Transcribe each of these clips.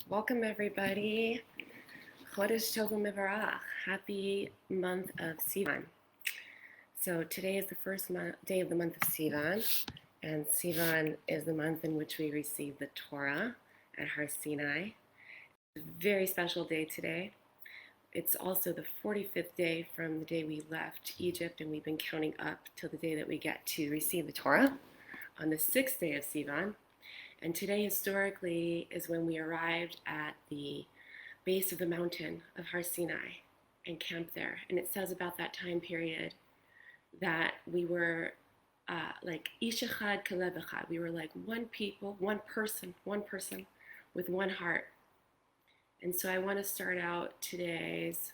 Welcome everybody. Chodesh Tov U'Mevarach. Happy month of Sivan. So today is the first day of the month of Sivan, and Sivan is the month in which we receive the Torah at Har Sinai. It's a very special day today. It's also the 45th day from the day we left Egypt, and we've been counting up till the day that we get to receive the Torah on the 6th day of Sivan. And today, historically, is when we arrived at the base of the mountain of Har Sinai and camped there. And it says about that time period that we were like Ish Echad Kalev Echad. We were like one people, one person with one heart. And so I want to start out today's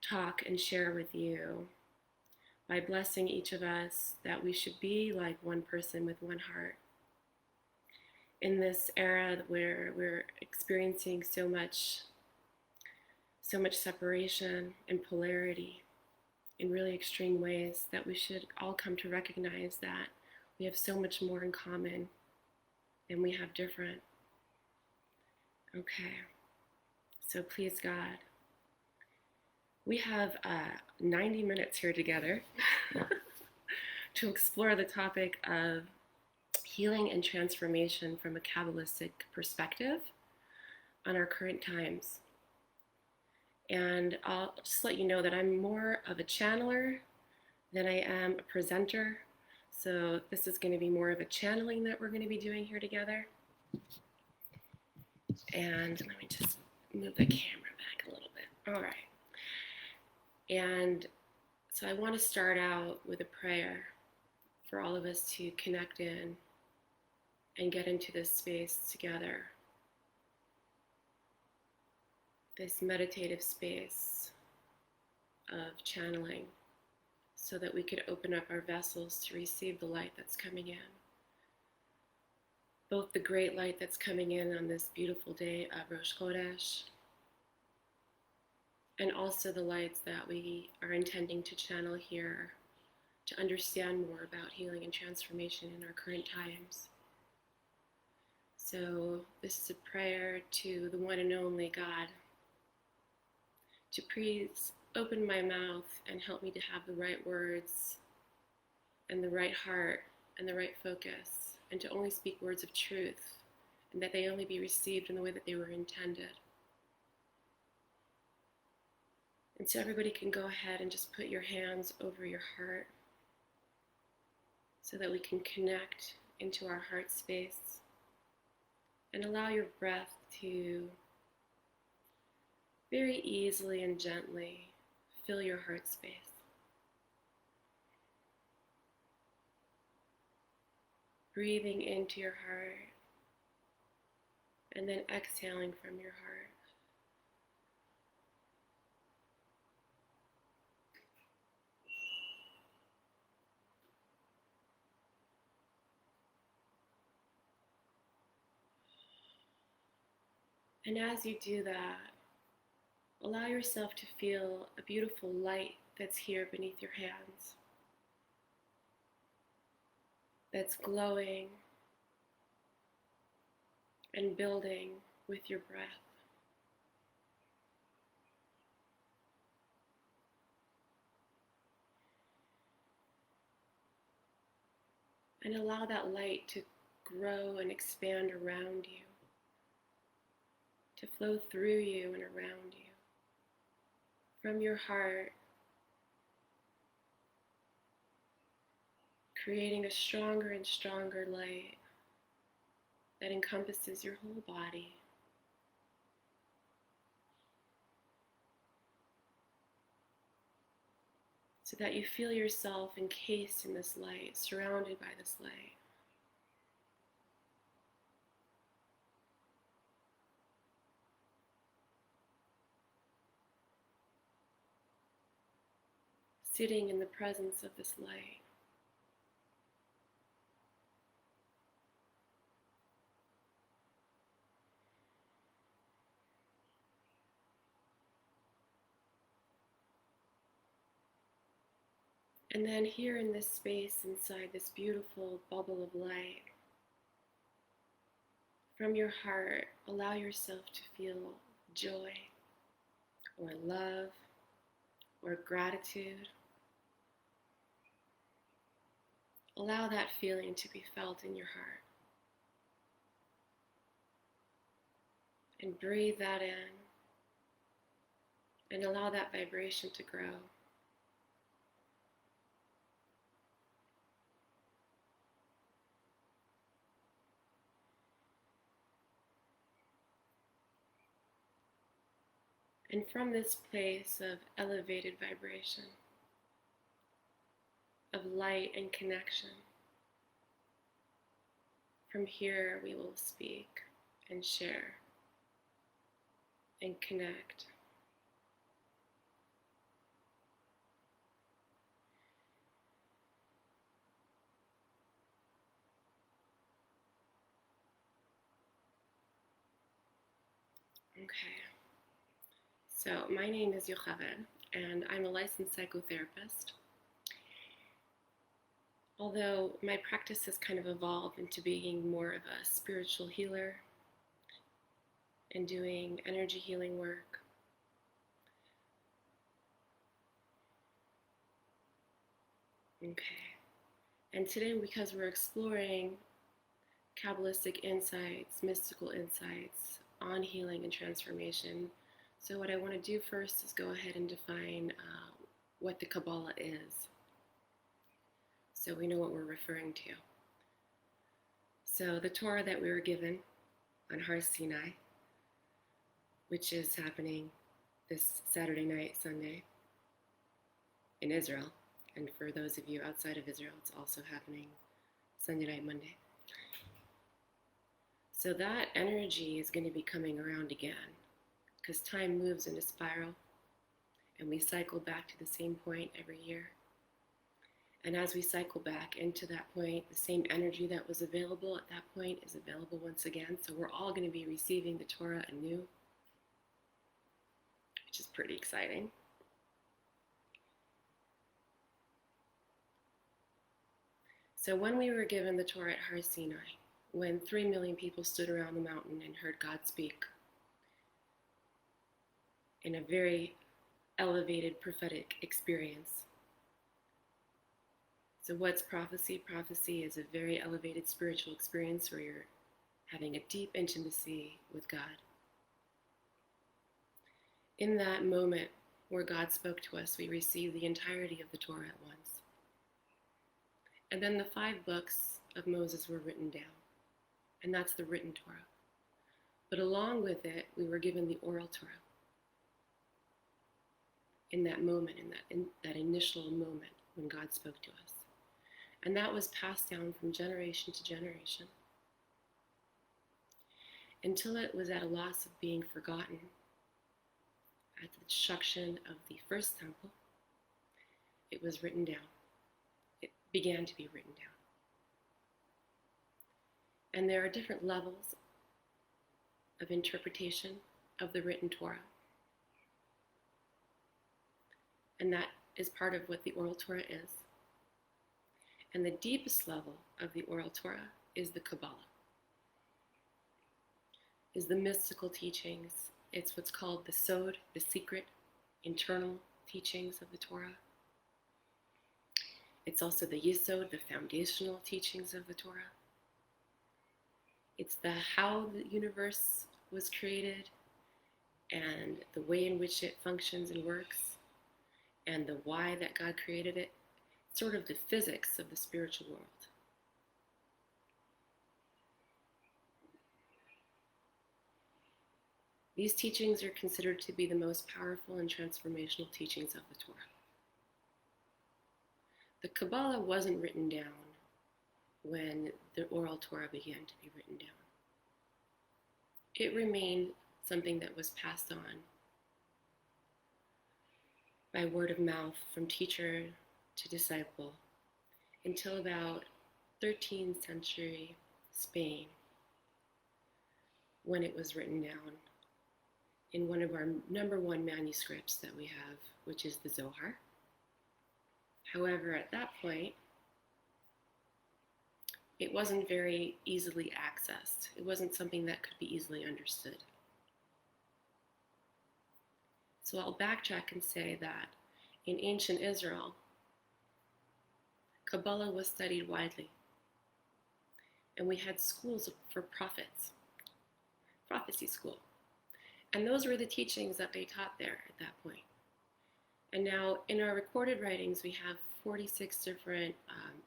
talk and share with you by blessing each of us that we should be like one person with one heart. In this era where we're experiencing so much separation and polarity in really extreme ways, that we should all come to recognize that we have so much more in common than we have different. Okay, so please God, we have 90 minutes here together to explore the topic of healing and transformation from a Kabbalistic perspective on our current times. And I'll just let you know that I'm more of a channeler than I am a presenter. So this is going to be more of a channeling that we're going to be doing here together. And let me just move the camera back a little bit. All right. And so I want to start out with a prayer for all of us to connect in and get into this space together, this meditative space of channeling, so that we could open up our vessels to receive the light that's coming in. Both the great light that's coming in on this beautiful day of Rosh Chodesh, and also the lights that we are intending to channel here to understand more about healing and transformation in our current times. So this is a prayer to the one and only God to please open my mouth and help me to have the right words and the right heart and the right focus, and to only speak words of truth, and that they only be received in the way that they were intended. And so everybody can go ahead and just put your hands over your heart so that we can connect into our heart space. And allow your breath to very easily and gently fill your heart space. Breathing into your heart and then exhaling from your heart. And as you do that, allow yourself to feel a beautiful light that's here beneath your hands, that's glowing and building with your breath. And allow that light to grow and expand around you, to flow through you and around you, from your heart, creating a stronger and stronger light that encompasses your whole body. So that you feel yourself encased in this light, surrounded by this light. Sitting in the presence of this light. And then here in this space inside this beautiful bubble of light, From your heart, allow yourself to feel joy or love or gratitude. Allow that feeling to be felt in your heart. And breathe that in and allow that vibration to grow. And from this place of elevated vibration, of light and connection, from here we will speak and share and connect. Okay. So my name is Yocheved, and I'm a licensed psychotherapist. Although my practice has kind of evolved into being more of a spiritual healer and doing energy healing work. Okay. And today, because we're exploring Kabbalistic insights, mystical insights on healing and transformation, so what I want to do first is go ahead and define what the Kabbalah is, so we know what we're referring to. So the Torah that we were given on Har Sinai, which is happening this Saturday night, Sunday, in Israel, and for those of you outside of Israel, it's also happening Sunday night, Monday. So that energy is going to be coming around again, because time moves in a spiral, and we cycle back to the same point every year. And as we cycle back into that point, the same energy that was available at that point is available once again. So we're all going to be receiving the Torah anew, which is pretty exciting. So when we were given the Torah at Har Sinai, when 3 million people stood around the mountain and heard God speak in a very elevated prophetic experience. So what's prophecy? Prophecy is a very elevated spiritual experience where you're having a deep intimacy with God. In that moment where God spoke to us, we received the entirety of the Torah at once. And then the 5 books of Moses were written down, and that's the written Torah. But along with it, we were given the oral Torah. In that moment, in that initial moment when God spoke to us. And that was passed down from generation to generation until it was at a loss of being forgotten. At the destruction of the first temple, it was written down. It began to be written down. And there are different levels of interpretation of the written Torah. And that is part of what the oral Torah is. And the deepest level of the oral Torah is the Kabbalah, is the mystical teachings. It's what's called the Sod, the secret, internal teachings of the Torah. It's also the Yisod, the foundational teachings of the Torah. It's the how the universe was created and the way in which it functions and works and the why that God created it. Sort of the physics of the spiritual world. These teachings are considered to be the most powerful and transformational teachings of the Torah. The Kabbalah wasn't written down when the oral Torah began to be written down. It remained something that was passed on by word of mouth from teacher to disciple until about 13th century Spain, when it was written down in one of our number 1 manuscripts that we have, which is the Zohar. However, at that point, it wasn't very easily accessed. It wasn't something that could be easily understood. So I'll backtrack and say that in ancient Israel, Kabbalah was studied widely. And we had schools for prophets, prophecy school. And those were the teachings that they taught there at that point. And now in our recorded writings, we have 46 different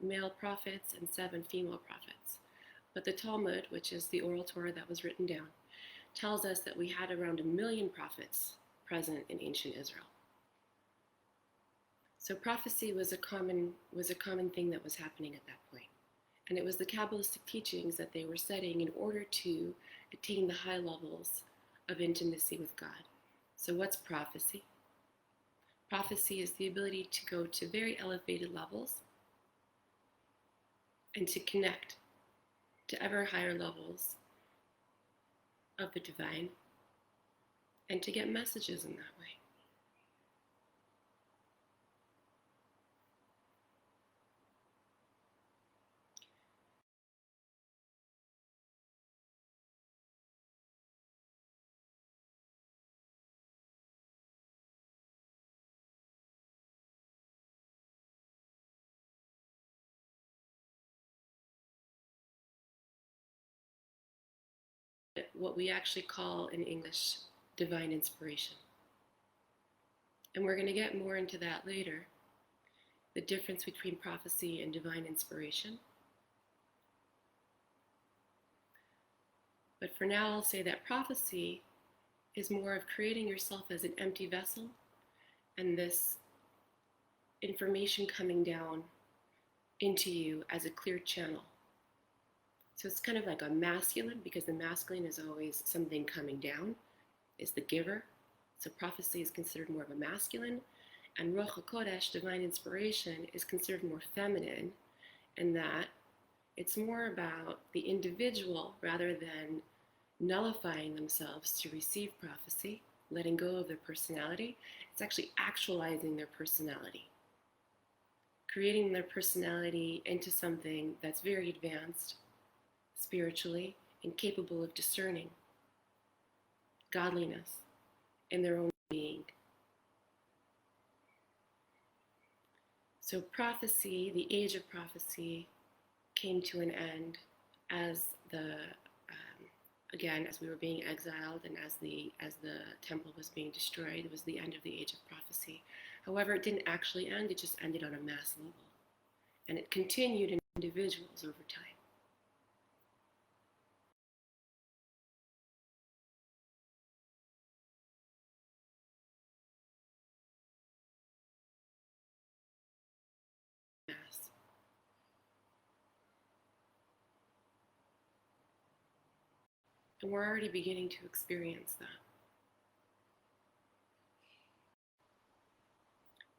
male prophets and 7 female prophets. But the Talmud, which is the oral Torah that was written down, tells us that we had around 1 million prophets present in ancient Israel. So prophecy was a common thing that was happening at that point. And it was the Kabbalistic teachings that they were studying in order to attain the high levels of intimacy with God. So what's prophecy? Prophecy is the ability to go to very elevated levels and to connect to ever higher levels of the divine and to get messages in that way. What we actually call in English divine inspiration. And we're going to get more into that later, the difference between prophecy and divine inspiration. But for now, I'll say that prophecy is more of creating yourself as an empty vessel and this information coming down into you as a clear channel. So it's kind of like a masculine, because the masculine is always something coming down, is the giver. So prophecy is considered more of a masculine, and Ruach HaKodesh, divine inspiration, is considered more feminine, in that it's more about the individual rather than nullifying themselves to receive prophecy, letting go of their personality. It's actually actualizing their personality, creating their personality into something that's very advanced spiritually and capable of discerning godliness in their own being. So prophecy, the age of prophecy, came to an end as again, as we were being exiled and as the temple was being destroyed. It was the end of the age of prophecy. However, it didn't actually end, it just ended on a mass level. And it continued in individuals over time. Mass. And we're already beginning to experience that.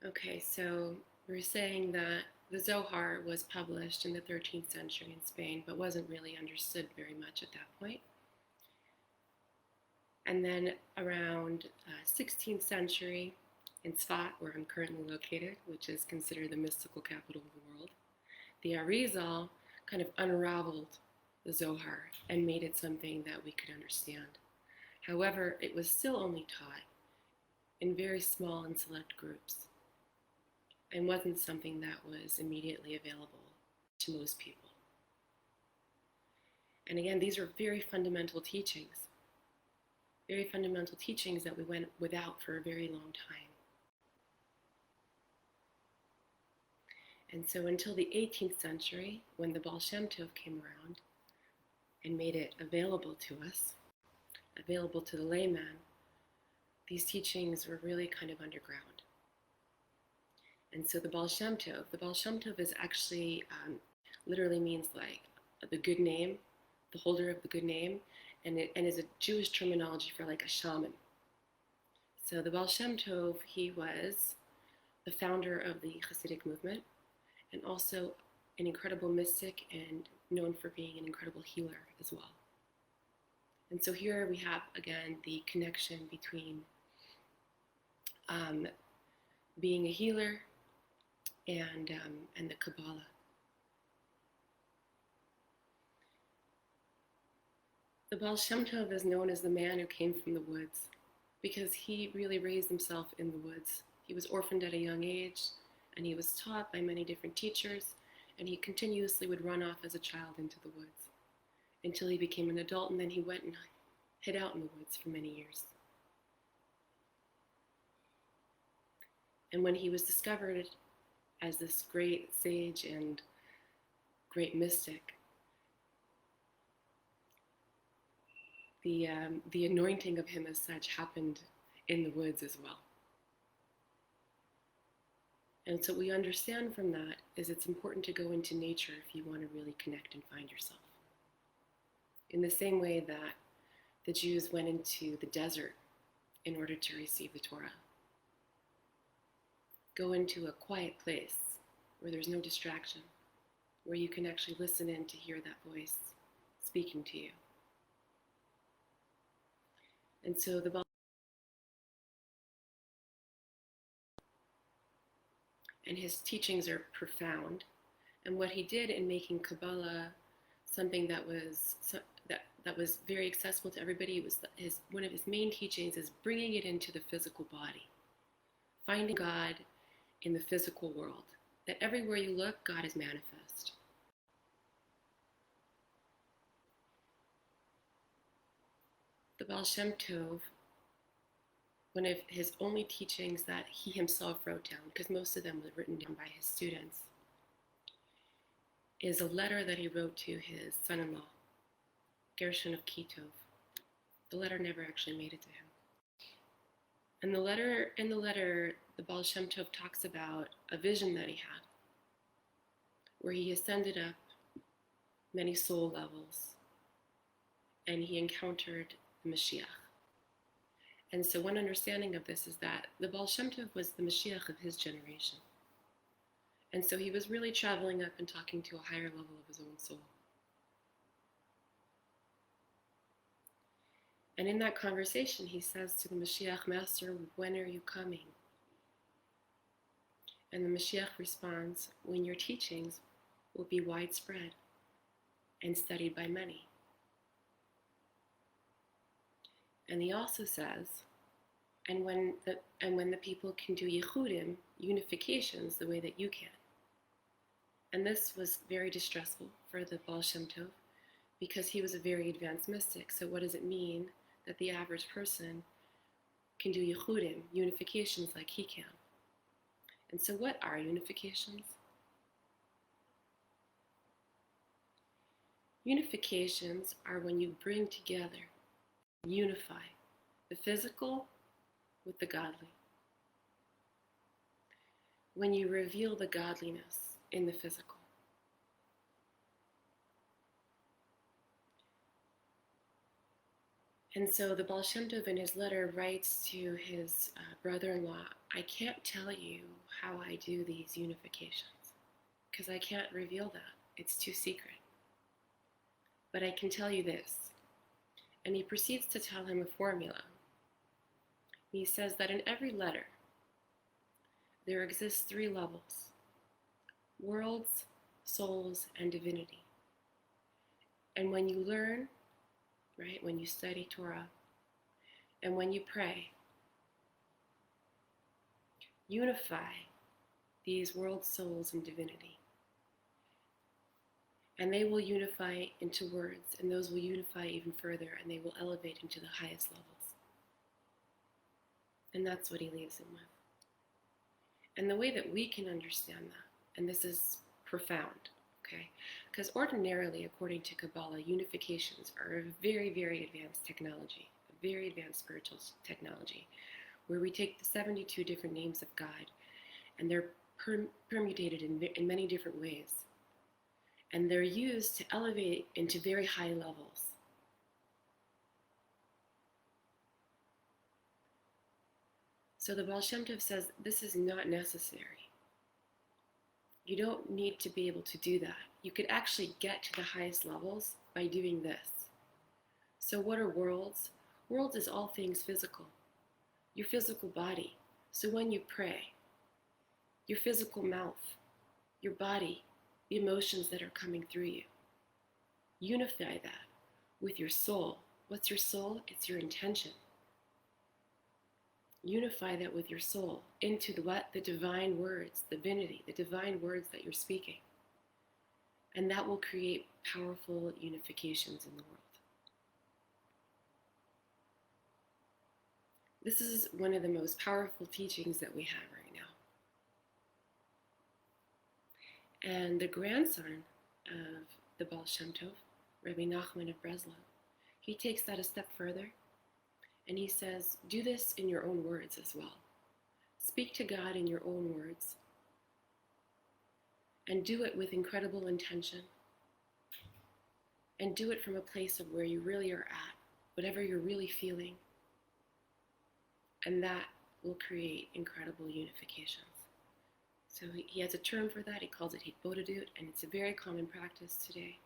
Okay, so we're saying that the Zohar was published in the 13th century in Spain, but wasn't really understood very much at that point. And then around 16th century in Safar, where I'm currently located, which is considered the mystical capital of the world, the Arizal kind of unraveled the Zohar and made it something that we could understand. However, it was still only taught in very small and select groups and wasn't something that was immediately available to most people. And again, these are very fundamental teachings that we went without for a very long time. And so until the 18th century, when the Baal Shem Tov came around and made it available to us, available to the layman, these teachings were really kind of underground. And so the Baal Shem Tov is actually, literally means like the good name, the holder of the good name, and is a Jewish terminology for like a shaman. So the Baal Shem Tov, he was the founder of the Hasidic movement, and also an incredible mystic and known for being an incredible healer as well. And so here we have, again, the connection between being a healer and the Kabbalah. The Baal Shem Tov is known as the man who came from the woods because he really raised himself in the woods. He was orphaned at a young age, and he was taught by many different teachers, and he continuously would run off as a child into the woods until he became an adult, and then he went and hid out in the woods for many years. And when he was discovered as this great sage and great mystic, the anointing of him as such happened in the woods as well. And so what we understand from that is it's important to go into nature if you want to really connect and find yourself. In the same way that the Jews went into the desert in order to receive the Torah. Go into a quiet place where there's no distraction, where you can actually listen in to hear that voice speaking to you. And so the Baal and his teachings are profound. And what he did in making Kabbalah something that was very accessible to everybody, was one of his main teachings is bringing it into the physical body, finding God in the physical world, that everywhere you look, God is manifest. The Baal Shem Tov, one of his only teachings that he himself wrote down, because most of them were written down by his students, is a letter that he wrote to his son-in-law, Gershon of Kitov. The letter never actually made it to him. And in the letter, the Baal Shem Tov talks about a vision that he had, where he ascended up many soul levels, and he encountered the Mashiach. And so one understanding of this is that the Baal Shem Tov was the Mashiach of his generation. And so he was really traveling up and talking to a higher level of his own soul. And in that conversation, he says to the Mashiach, Master, when are you coming? And the Mashiach responds, when your teachings will be widespread and studied by many. And he also says, and when the people can do yichudim, unifications, the way that you can. And this was very distressful for the Baal Shem Tov, because he was a very advanced mystic. So what does it mean that the average person can do yichudim, unifications, like he can? And so what are unifications? Unifications are when you bring together, unify the physical with the godly. When you reveal the godliness in the physical. And so the Baal Shem Tov in his letter writes to his brother-in-law, I can't tell you how I do these unifications, because I can't reveal that. It's too secret. But I can tell you this. And he proceeds to tell him a formula. He says that in every letter, there exists 3 levels: worlds, souls, and divinity. And when you learn, right, when you study Torah, and when you pray, unify these worlds, souls, and divinity. And they will unify into words, and those will unify even further, and they will elevate into the highest levels. And that's what he leaves him with. And the way that we can understand that, and this is profound, okay? Because ordinarily, according to Kabbalah, unifications are a very, very advanced technology, a very advanced spiritual technology, where we take the 72 different names of God, and they're permutated in many different ways. And they're used to elevate into very high levels. So the Baal Shem Tov says this is not necessary. You don't need to be able to do that. You could actually get to the highest levels by doing this. So what are worlds? Worlds is all things physical. Your physical body. So when you pray, your physical mouth, your body, the emotions that are coming through you. Unify that with your soul. What's your soul? It's your intention. Unify that with your soul into the divine words, divinity, the divine words that you're speaking. And that will create powerful unifications in the world. This is one of the most powerful teachings that we have right now. And the grandson of the Baal Shem Tov, Rabbi Nachman of Breslov, he takes that a step further, and he says, do this in your own words as well. Speak to God in your own words, and do it with incredible intention, and do it from a place of where you really are at, whatever you're really feeling, and that will create incredible unifications. So he has a term for that. He calls it hitbodedut, and it's a very common practice today.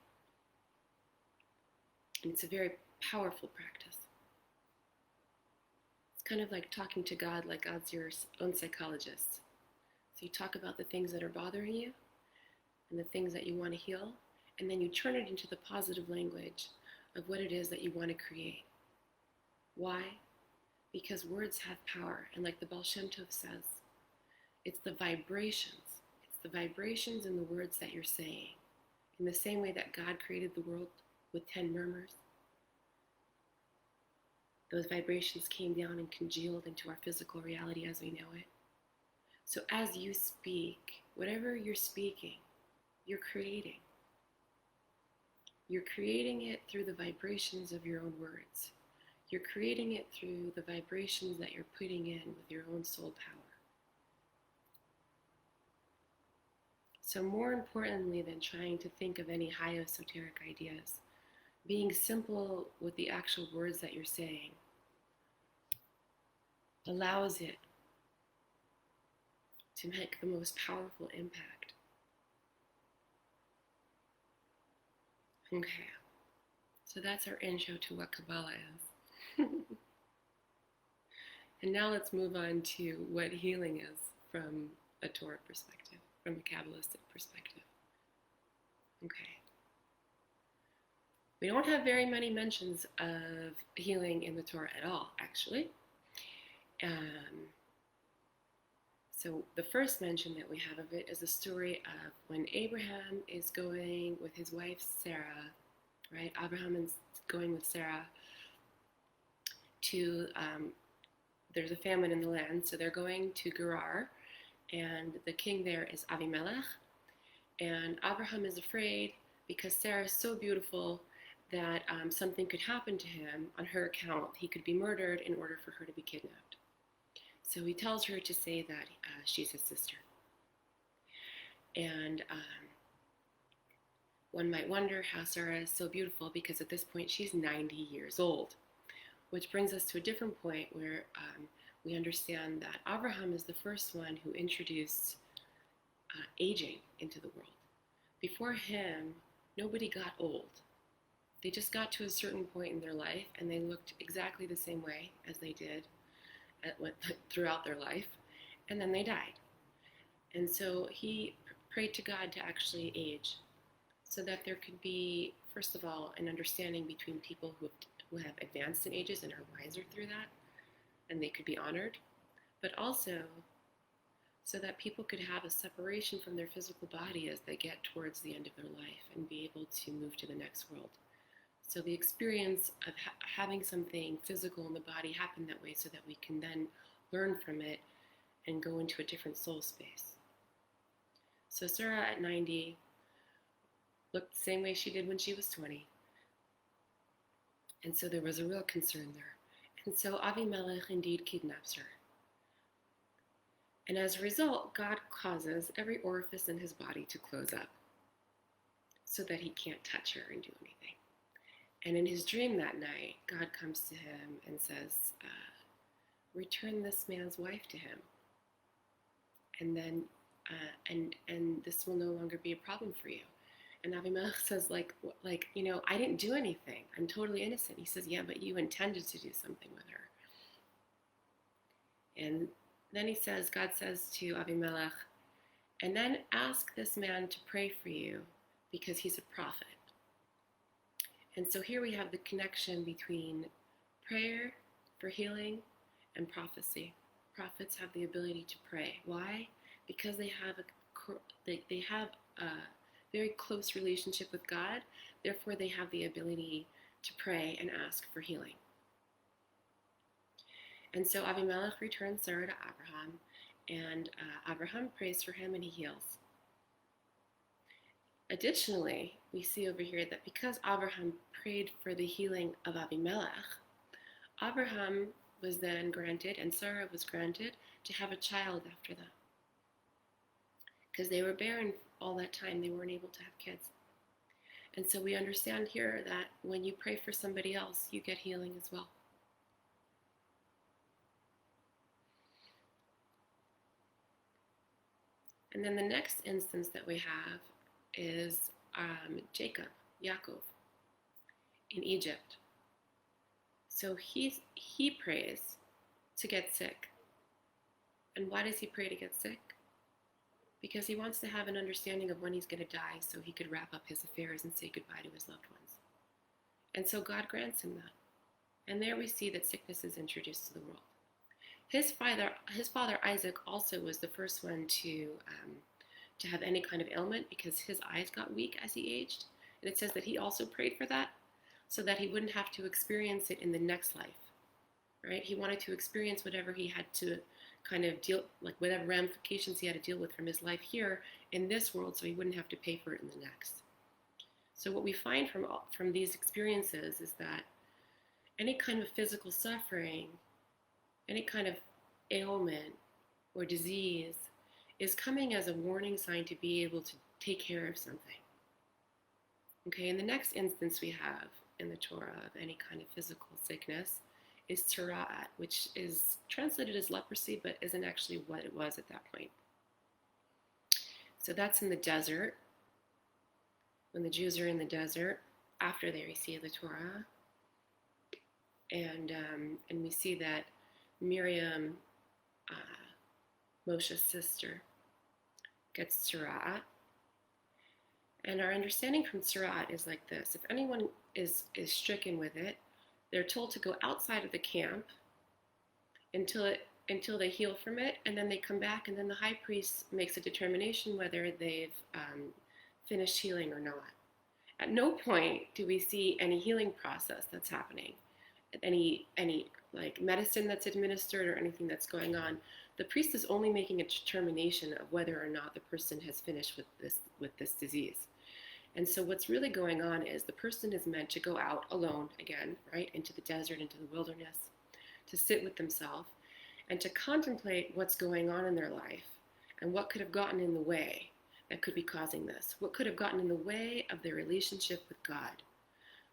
And it's a very powerful practice. It's kind of like talking to God like God's your own psychologist. So you talk about the things that are bothering you and the things that you want to heal, and then you turn it into the positive language of what it is that you want to create. Why? Because words have power, and like the Baal Shem Tov says, it's the vibrations. It's the vibrations in the words that you're saying. In the same way that God created the world with 10 murmurs, those vibrations came down and congealed into our physical reality as we know it. So as you speak, whatever you're speaking, you're creating. You're creating it through the vibrations of your own words. You're creating it through the vibrations that you're putting in with your own soul power. So more importantly than trying to think of any high esoteric ideas, being simple with the actual words that you're saying allows it to make the most powerful impact. Okay, so that's our intro to what Kabbalah is. And now let's move on to what healing is from a Torah perspective, from a Kabbalistic perspective. Okay. We don't have very many mentions of healing in the Torah at all, actually. So the first mention that we have of it is the story of when Abraham is going with his wife Sarah, right? Abraham is going with Sarah to, there's a famine in the land, so they're going to Gerar, and the king there is Avimelech, and Abraham is afraid because Sarah is so beautiful that something could happen to him on her account. He could be murdered in order for her to be kidnapped. So he tells her to say that she's his sister. And one might wonder how Sarah is so beautiful because at this point she's 90 years old. Which brings us to a different point where we understand that Abraham is the first one who introduced aging into the world. Before him, nobody got old. They just got to a certain point in their life and they looked exactly the same way as they did throughout their life, and then they died. And so he prayed to God to actually age so that there could be, first of all, an understanding between people who have advanced in ages and are wiser through that, and they could be honored, but also so that people could have a separation from their physical body as they get towards the end of their life and be able to move to the next world. So the experience of having something physical in the body happen that way so that we can then learn from it and go into a different soul space. So Sarah at 90 looked the same way she did when she was 20. And so there was a real concern there. And so Avimelech indeed kidnaps her. And as a result, God causes every orifice in his body to close up so that he can't touch her and do anything. And in his dream that night, God comes to him and says, return this man's wife to him. And then, and this will no longer be a problem for you. And Avimelech says, I didn't do anything. I'm totally innocent. He says, yeah, but you intended to do something with her. And then he says, God says to Avimelech, and then ask this man to pray for you because he's a prophet. And so here we have the connection between prayer for healing and prophecy. Prophets have the ability to pray. Why? Because they have a very close relationship with God. Therefore, they have the ability to pray and ask for healing. And so Avimelech returns Sarah to Abraham, and Abraham prays for him and he heals. Additionally, we see over here that because Abraham prayed for the healing of Avimelech, Abraham was then granted, and Sarah was granted, to have a child after that. Because they were barren all that time, they weren't able to have kids. And so we understand here that when you pray for somebody else, you get healing as well. And then the next instance that we have is Yaakov, in Egypt. So he prays to get sick. And why does he pray to get sick? Because he wants to have an understanding of when he's going to die so he could wrap up his affairs and say goodbye to his loved ones. And so God grants him that. And there we see that sickness is introduced to the world. His father Isaac also was the first one to have any kind of ailment because his eyes got weak as he aged. And it says that he also prayed for that so that he wouldn't have to experience it in the next life, right? He wanted to experience whatever he had to kind of deal, like whatever ramifications he had to deal with from his life here in this world so he wouldn't have to pay for it in the next. So what we find from these experiences is that any kind of physical suffering, any kind of ailment or disease is coming as a warning sign to be able to take care of something. Okay, in the next instance we have in the Torah of any kind of physical sickness is tzara'at, which is translated as leprosy, but isn't actually what it was at that point. So that's in the desert, when the Jews are in the desert after they receive the Torah, and we see that Miriam, Moshe's sister, gets tzara'at. And our understanding from tzara'at is like this: if anyone is stricken with it, they're told to go outside of the camp until they heal from it, and then they come back, and then the high priest makes a determination whether they've finished healing or not. At no point do we see any healing process that's happening, any like medicine that's administered or anything that's going on. The priest is only making a determination of whether or not the person has finished with this disease. And so what's really going on is the person is meant to go out alone again, right, into the desert, into the wilderness, to sit with themselves and to contemplate what's going on in their life and what could have gotten in the way that could be causing this, what could have gotten in the way of their relationship with God.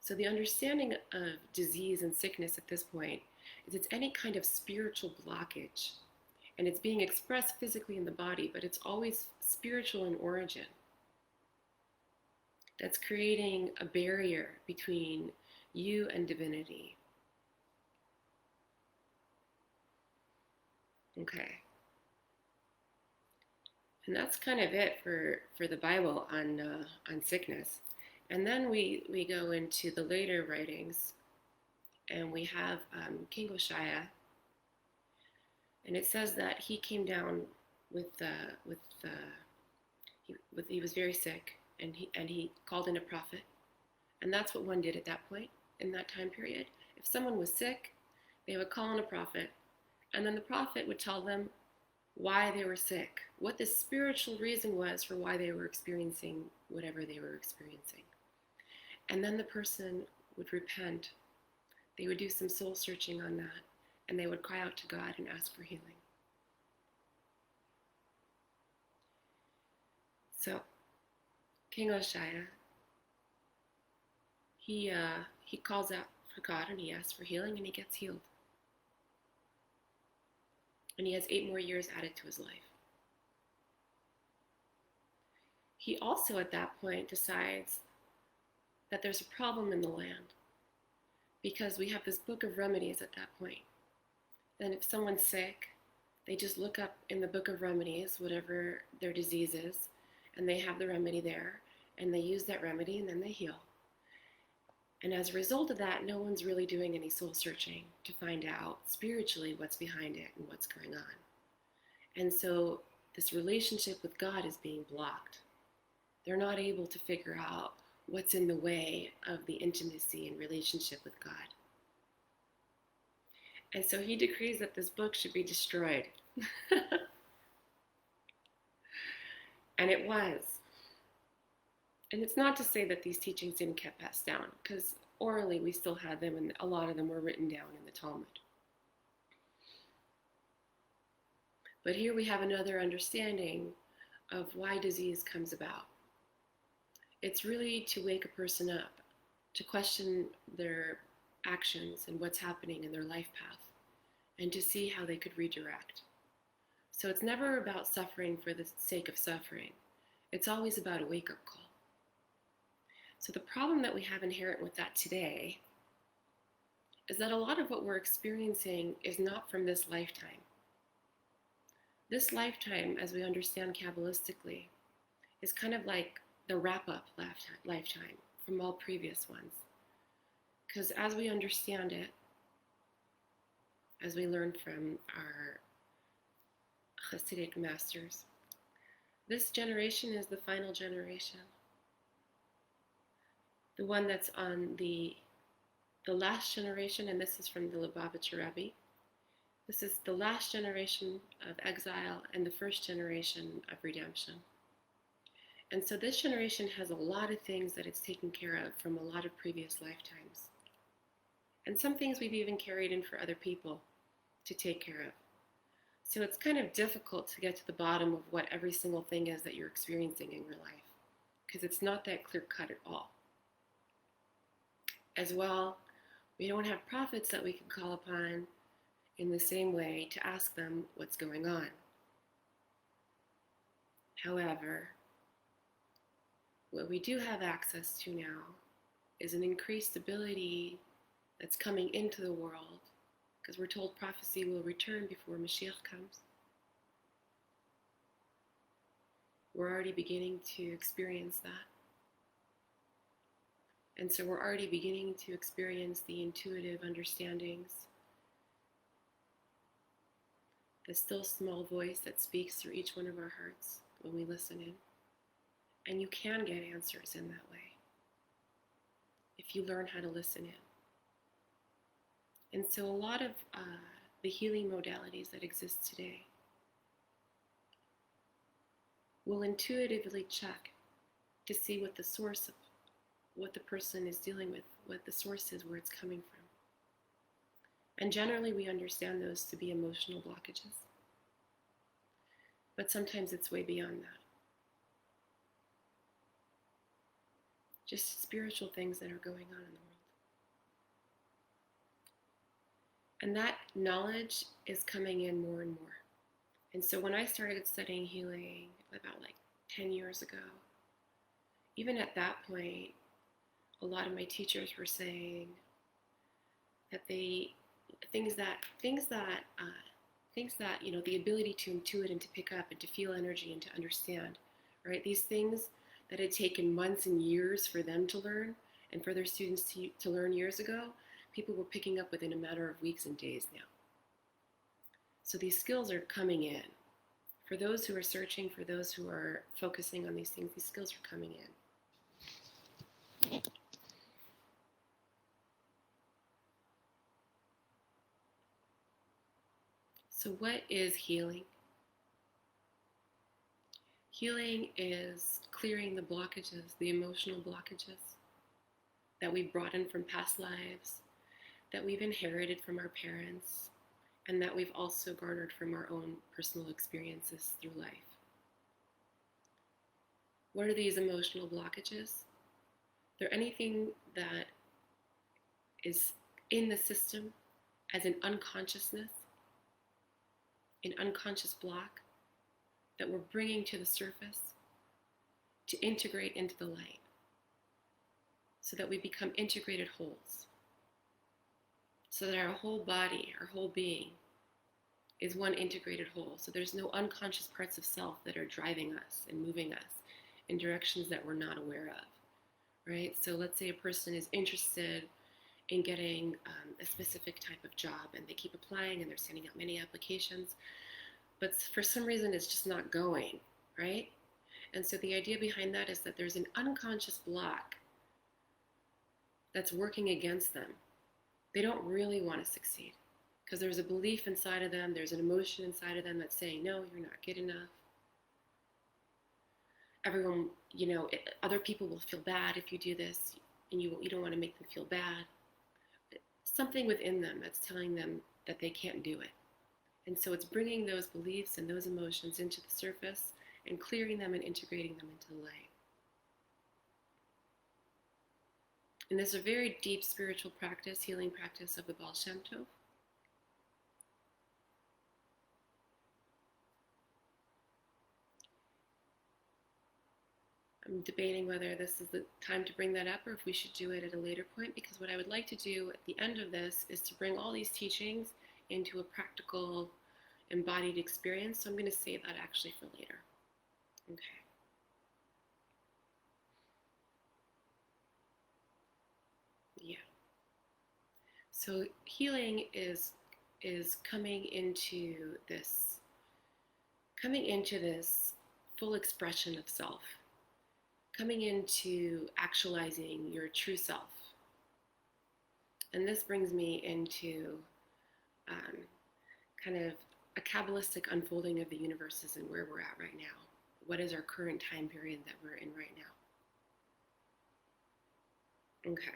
So the understanding of disease and sickness at this point is it's any kind of spiritual blockage, and it's being expressed physically in the body, but it's always spiritual in origin. That's creating a barrier between you and divinity. Okay. And that's kind of it for the Bible on sickness. And then we go into the later writings, and we have King Hoshea, and it says that he came down he was very sick, and he called in a prophet, and that's what one did at that point in that time period. If someone was sick, they would call in a prophet, and then the prophet would tell them why they were sick, what the spiritual reason was for why they were experiencing whatever they were experiencing. And then the person would repent. They would do some soul searching on that, and they would cry out to God and ask for healing. So, King Hoshea, he calls out for God and he asks for healing, and he gets healed. And he has 8 more years added to his life. He also at that point decides that there's a problem in the land, because we have this book of remedies at that point. And if someone's sick, they just look up in the book of remedies whatever their disease is, and they have the remedy there, and they use that remedy, and then they heal. And as a result of that, no one's really doing any soul searching to find out spiritually what's behind it and what's going on. And so this relationship with God is being blocked. They're not able to figure out what's in the way of the intimacy and relationship with God. And so he decrees that this book should be destroyed. And it was. And it's not to say that these teachings didn't get passed down, because orally we still had them, and a lot of them were written down in the Talmud. But here we have another understanding of why disease comes about. It's really to wake a person up, to question their actions and what's happening in their life path, and to see how they could redirect. So it's never about suffering for the sake of suffering. It's always about a wake-up call. So the problem that we have inherent with that today is that a lot of what we're experiencing is not from this lifetime. This lifetime, as we understand Kabbalistically, is kind of like the wrap-up lifetime from all previous ones. Because as we understand it, as we learned from our Hasidic masters, this generation is the final generation. The one that's on the last generation, and this is from the Lubavitcher Rebbe. This is the last generation of exile and the first generation of redemption. And so this generation has a lot of things that it's taken care of from a lot of previous lifetimes. And some things we've even carried in for other people to take care of. So it's kind of difficult to get to the bottom of what every single thing is that you're experiencing in your life, because it's not that clear-cut at all. As well, we don't have prophets that we can call upon in the same way to ask them what's going on. However, what we do have access to now is an increased ability that's coming into the world, because we're told prophecy will return before Mashiach comes. We're already beginning to experience that. And so we're already beginning to experience the intuitive understandings, the still small voice that speaks through each one of our hearts when we listen in. And you can get answers in that way if you learn how to listen in. And so a lot of the healing modalities that exist today will intuitively check to see what the source of what the person is dealing with, what the source is, where it's coming from. And generally we understand those to be emotional blockages. But sometimes it's way beyond that. Just spiritual things that are going on in the world. And that knowledge is coming in more and more. And so when I started studying healing about 10 years ago, even at that point, a lot of my teachers were saying that the ability to intuit and to pick up and to feel energy and to understand, right? These things that had taken months and years for them to learn and for their students to learn years ago, people were picking up within a matter of weeks and days now. So these skills are coming in. For those who are searching, for those who are focusing on these things, these skills are coming in. So what is healing? Healing is clearing the blockages, the emotional blockages that we've brought in from past lives, that we've inherited from our parents, and that we've also garnered from our own personal experiences through life. What are these emotional blockages? They're anything that is in the system as an unconsciousness, an unconscious block that we're bringing to the surface to integrate into the light so that we become integrated wholes, so that our whole body, our whole being is one integrated whole. So there's no unconscious parts of self that are driving us and moving us in directions that we're not aware of, right? So let's say a person is interested in getting a specific type of job, and they keep applying and they're sending out many applications, but for some reason it's just not going, right? And so the idea behind that is that there's an unconscious block that's working against them. They don't really want to succeed because there's a belief inside of them, there's an emotion inside of them that's saying, no, you're not good enough. Everyone, other people will feel bad if you do this, and you don't want to make them feel bad. Something within them that's telling them that they can't do it. And so it's bringing those beliefs and those emotions into the surface and clearing them and integrating them into the light. And this is a very deep spiritual practice, healing practice of the Baal Shem Tov. I'm debating whether this is the time to bring that up or if we should do it at a later point, because what I would like to do at the end of this is to bring all these teachings into a practical, embodied experience. So I'm going to save that actually for later. Okay. Yeah. So healing is coming into this full expression of self. Coming into actualizing your true self. And this brings me into kind of a Kabbalistic unfolding of the universes and where we're at right now. What is our current time period that we're in right now? Okay.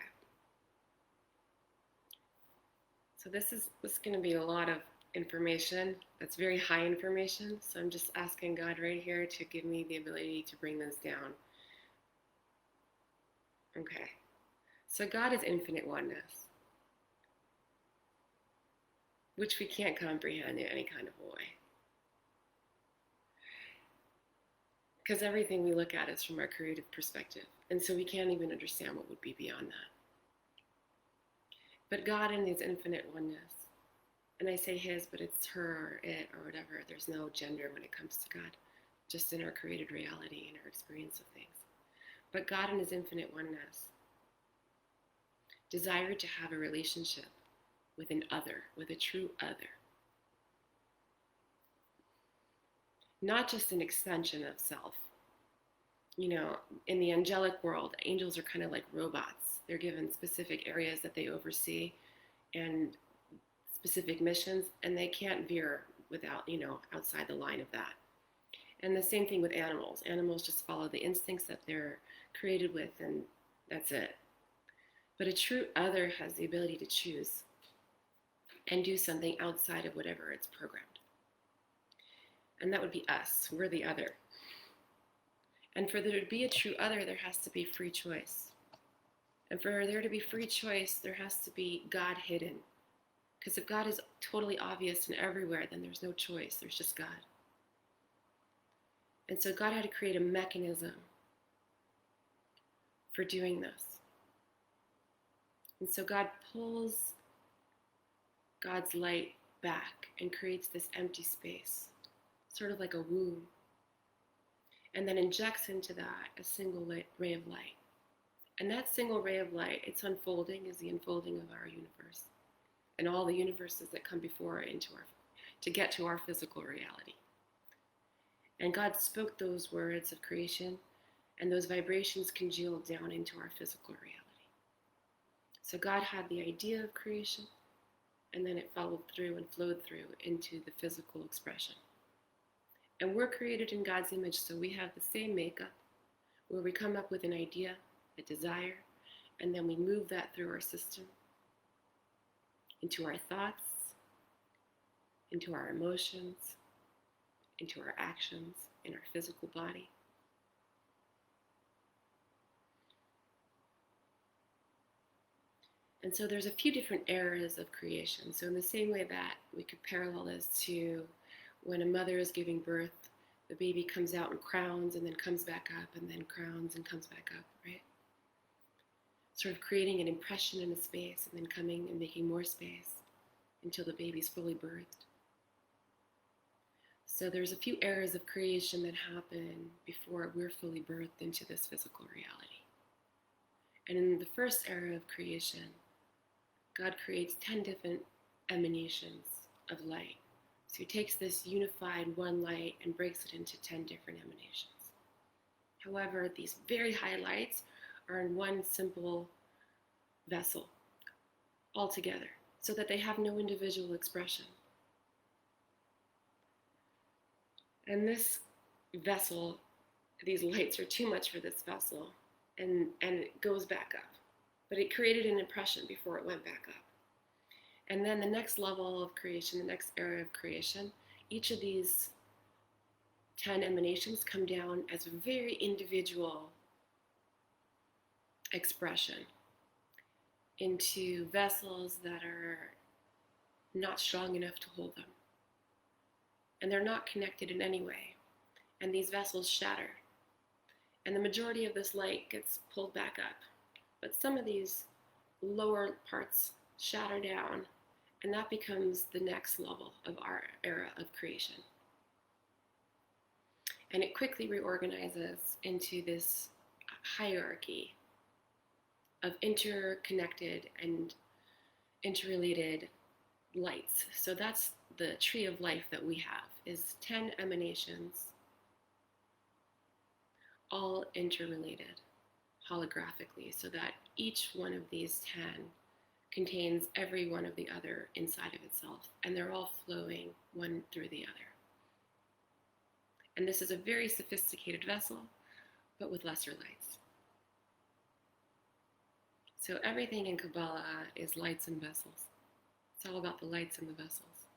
So this is going to be a lot of information. That's very high information. So I'm just asking God right here to give me the ability to bring this down. Okay, so God is infinite oneness, which we can't comprehend in any kind of a way. Because everything we look at is from our creative perspective, and so we can't even understand what would be beyond that. But God in His infinite oneness, and I say His, but it's her or it or whatever, there's no gender when it comes to God, just in our created reality and our experience of things. But God in His infinite oneness desired to have a relationship with an other, with a true other. Not just an extension of self. In the angelic world, angels are kind of like robots. They're given specific areas that they oversee and specific missions, and they can't veer without, outside the line of that. And the same thing with animals. Animals just follow the instincts that they're created with, and that's it. But a true other has the ability to choose and do something outside of whatever it's programmed. And that would be us. We're the other. And for there to be a true other, there has to be free choice. And for there to be free choice, there has to be God hidden. Because if God is totally obvious and everywhere, then there's no choice. There's just God. And so God had to create a mechanism for doing this. And so God pulls God's light back and creates this empty space, sort of like a womb, and then injects into that a single ray of light. And that single ray of light, its unfolding is the unfolding of our universe and all the universes that come before it to get to our physical reality. And God spoke those words of creation, and those vibrations congealed down into our physical reality. So God had the idea of creation, and then it followed through and flowed through into the physical expression. And we're created in God's image, so we have the same makeup, where we come up with an idea, a desire, and then we move that through our system, into our thoughts, into our emotions, into our actions, in our physical body. And so there's a few different eras of creation. So in the same way that we could parallel this to when a mother is giving birth, the baby comes out and crowns and then comes back up and then crowns and comes back up, right? Sort of creating an impression in a space and then coming and making more space until the baby's fully birthed. So there's a few eras of creation that happen before we're fully birthed into this physical reality. And in the first era of creation, God creates 10 different emanations of light. So he takes this unified one light and breaks it into 10 different emanations. However, these very high lights are in one simple vessel altogether, so that they have no individual expression. And this vessel, these lights are too much for this vessel, and it goes back up. But it created an impression before it went back up. And then the next level of creation, the next era of creation, each of these 10 emanations come down as a very individual expression into vessels that are not strong enough to hold them. And they're not connected in any way. And these vessels shatter. And the majority of this light gets pulled back up. But some of these lower parts shatter down, and that becomes the next level of our era of creation. And it quickly reorganizes into this hierarchy of interconnected and interrelated lights. So that's the tree of life that we have, is 10 emanations, all interrelated holographically, so that each one of these 10 contains every one of the other inside of itself, and they're all flowing one through the other. And this is a very sophisticated vessel, but with lesser lights. So everything in Kabbalah is lights and vessels. It's all about the lights and the vessels.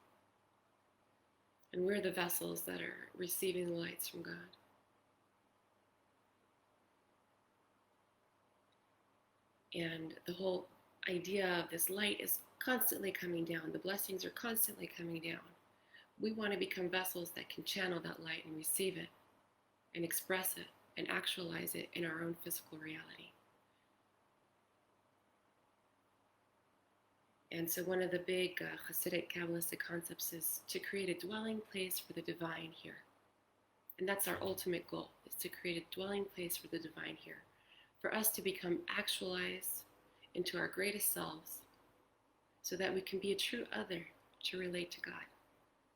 And we're the vessels that are receiving the lights from God. And the whole idea of this light is constantly coming down. The blessings are constantly coming down. We want to become vessels that can channel that light and receive it and express it and actualize it in our own physical reality. And so one of the big Hasidic Kabbalistic concepts is to create a dwelling place for the divine here. And that's our ultimate goal, is to create a dwelling place for the divine here. For us to become actualized into our greatest selves, so that we can be a true other to relate to God,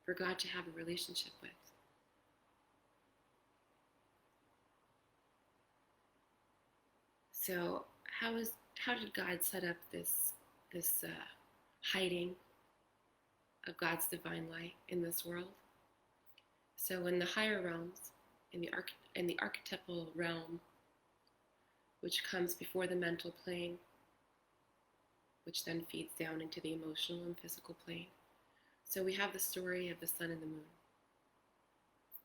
for God to have a relationship with. So how did God set up this hiding of God's divine light in this world? So in the higher realms, in the archetypal realm, which comes before the mental plane, which then feeds down into the emotional and physical plane. So we have the story of the sun and the moon.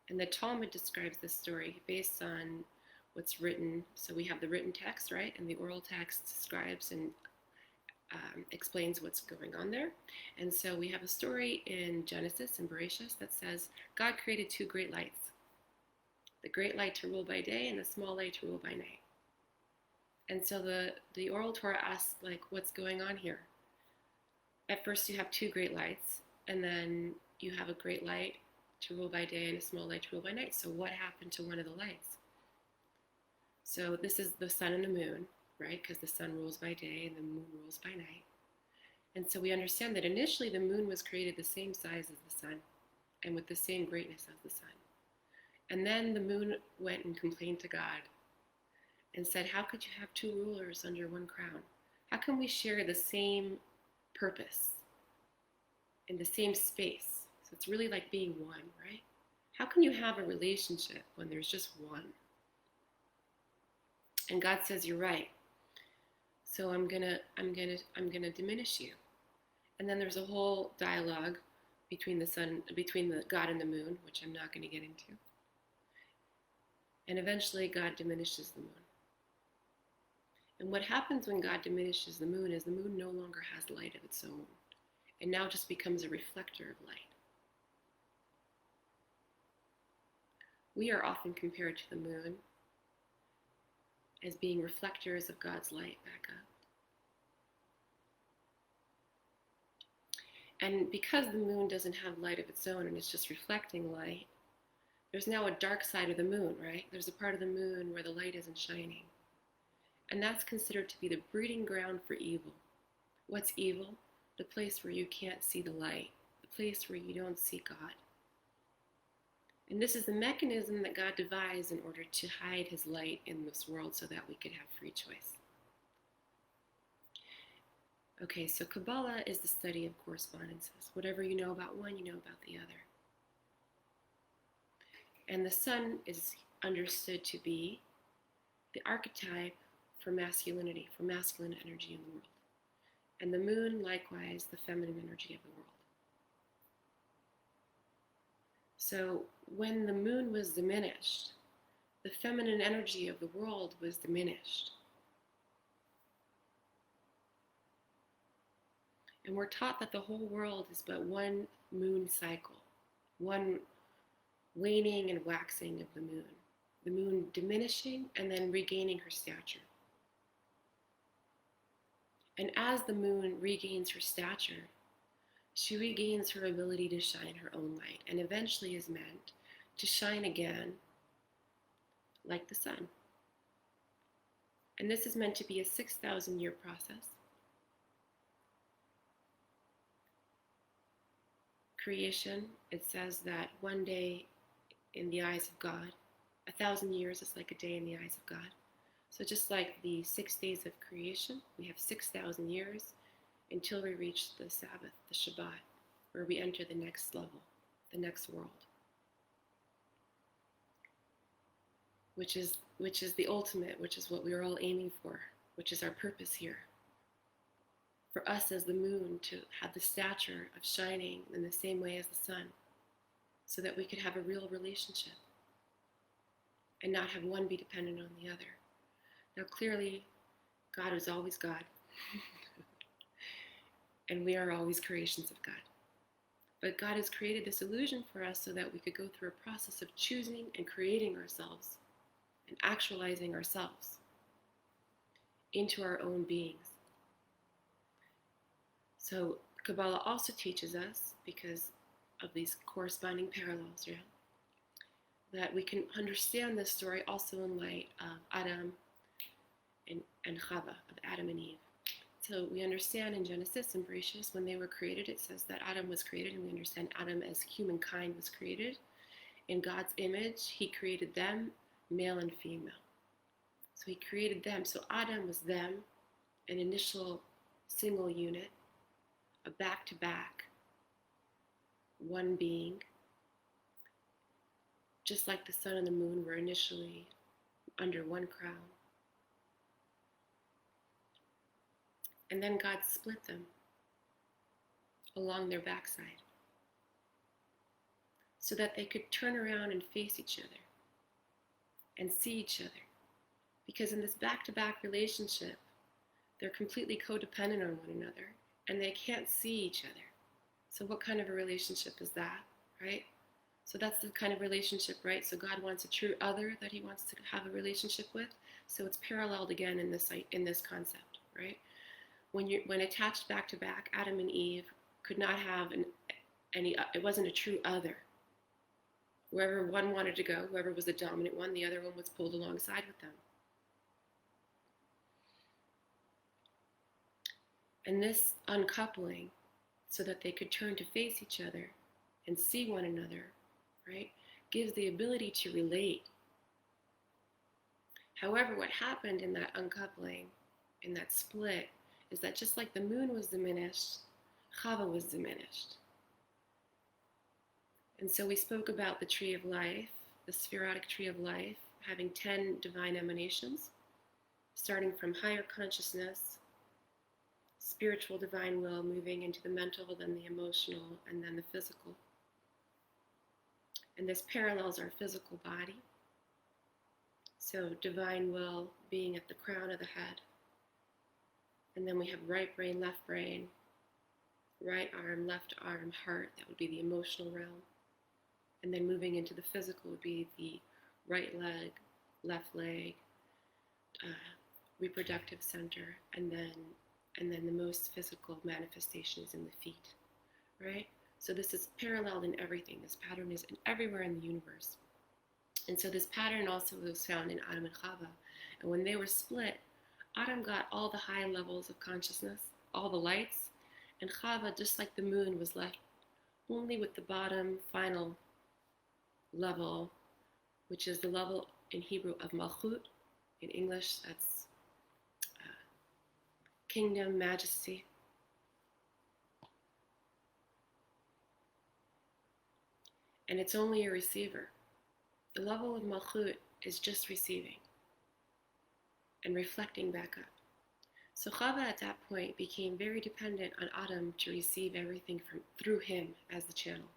And the Talmud describes this story based on what's written. So we have the written text, right? And the oral text describes and explains what's going on there. And so we have a story in Genesis and Bereshit that says God created two great lights. The great light to rule by day and the small light to rule by night. And so the oral Torah asks, like, what's going on here? At first you have two great lights, and then you have a great light to rule by day and a small light to rule by night. So what happened to one of the lights? So this is the sun and the moon, right? Because the sun rules by day and the moon rules by night. And so we understand that initially the moon was created the same size as the sun and with the same greatness as the sun. And then the moon went and complained to God and said, how could you have two rulers under one crown? How can we share the same purpose in the same space? So it's really like being one, right? How can you have a relationship when there's just one? And God says, you're right. So I'm gonna diminish you. And then there's a whole dialogue between the God and the moon, which I'm not going to get into. And eventually God diminishes the moon. And what happens when God diminishes the moon is the moon no longer has light of its own. It now just becomes a reflector of light. We are often compared to the moon as being reflectors of God's light back up. And because the moon doesn't have light of its own and it's just reflecting light, there's now a dark side of the moon, right? There's a part of the moon where the light isn't shining. And that's considered to be the breeding ground for evil. What's evil? The place where you can't see the light, the place where you don't see God. And this is the mechanism that God devised in order to hide his light in this world so that we could have free choice. Okay, so Kabbalah is the study of correspondences. Whatever you know about one, you know about the other. And the sun is understood to be the archetype for masculinity, for masculine energy in the world. And the moon, likewise, the feminine energy of the world. So when the moon was diminished, the feminine energy of the world was diminished. And we're taught that the whole world is but one moon cycle, one waning and waxing of the moon diminishing and then regaining her stature. And as the moon regains her stature, she regains her ability to shine her own light and eventually is meant to shine again like the sun. And this is meant to be a 6,000-year process. Creation, it says that one day in the eyes of God, 1,000 years is like a day in the eyes of God. So just like the 6 days of creation, we have 6,000 years until we reach the Sabbath, the Shabbat, where we enter the next level, the next world, which is the ultimate, which is what we are all aiming for, which is our purpose here. For us as the moon to have the stature of shining in the same way as the sun, so that we could have a real relationship and not have one be dependent on the other. Now clearly, God is always God, and we are always creations of God. But God has created this illusion for us so that we could go through a process of choosing and creating ourselves and actualizing ourselves into our own beings. So Kabbalah also teaches us, because of these corresponding parallels, that we can understand this story also in light of Adam and Chava, of Adam and Eve. So we understand in Genesis and Bereshit, when they were created, it says that Adam was created, and we understand Adam as humankind was created. In God's image, he created them, male and female. So he created them. So Adam was them, an initial single unit, a back-to-back, one being, just like the sun and the moon were initially under one crown. And then God split them along their backside so that they could turn around and face each other and see each other. Because in this back-to-back relationship, they're completely codependent on one another and they can't see each other. So what kind of a relationship is that, right? So that's the kind of relationship, right? So God wants a true other that he wants to have a relationship with. So it's paralleled again in this concept, right? When attached back to back, Adam and Eve could not have it wasn't a true other. Wherever one wanted to go, whoever was the dominant one, the other one was pulled alongside with them. And this uncoupling, so that they could turn to face each other and see one another, right, gives the ability to relate. However, what happened in that uncoupling, in that split, is that just like the moon was diminished, Chava was diminished. And so we spoke about the tree of life, the spherotic tree of life, having 10 divine emanations, starting from higher consciousness, spiritual divine will, moving into the mental, then the emotional, and then the physical. And this parallels our physical body. So divine will being at the crown of the head. And then we have right brain, left brain, right arm, left arm, heart. That would be the emotional realm. And then moving into the physical would be the right leg, left leg, reproductive center, and then the most physical manifestation is in the feet, right? So this is paralleled in everything. This pattern is everywhere in the universe. And so this pattern also was found in Adam and Chava. And when they were split, Adam got all the high levels of consciousness, all the lights, and Chava, just like the moon, was left only with the bottom final level, which is the level in Hebrew of Malchut. In English, that's kingdom, majesty. And it's only a receiver. The level of Malchut is just receiving and reflecting back up. So Chava at that point became very dependent on Adam to receive everything through him as the channel.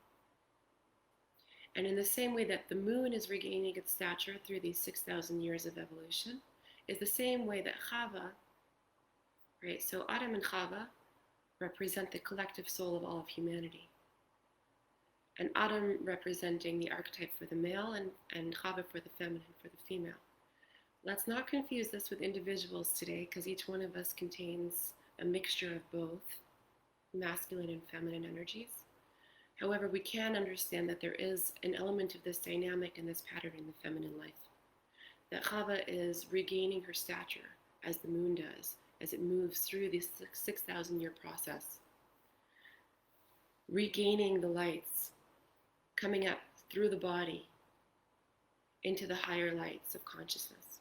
And in the same way that the moon is regaining its stature through these 6,000 years of evolution, is the same way that Chava, right? So Adam and Chava represent the collective soul of all of humanity. And Adam representing the archetype for the male, and Chava for the feminine, for the female. Let's not confuse this with individuals today, because each one of us contains a mixture of both masculine and feminine energies. However, we can understand that there is an element of this dynamic and this pattern in the feminine life. That Chava is regaining her stature, as the moon does, as it moves through this 6,000-year process. Regaining the lights, coming up through the body into the higher lights of consciousness.